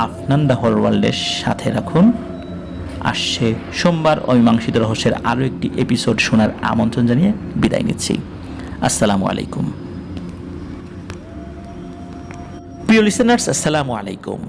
S2: আফনান দ্য হরর ওয়ার্ল্ডের সাথে রাখুন। আসছে সোমবার অমীমাংসিত রহস্যের আরও একটি এপিসোড শোনার আমন্ত্রণ জানিয়ে বিদায় নিচ্ছি। আসসালামু আলাইকুম। প্রিয় লিসেনার্স, আসসালামু আলাইকুম।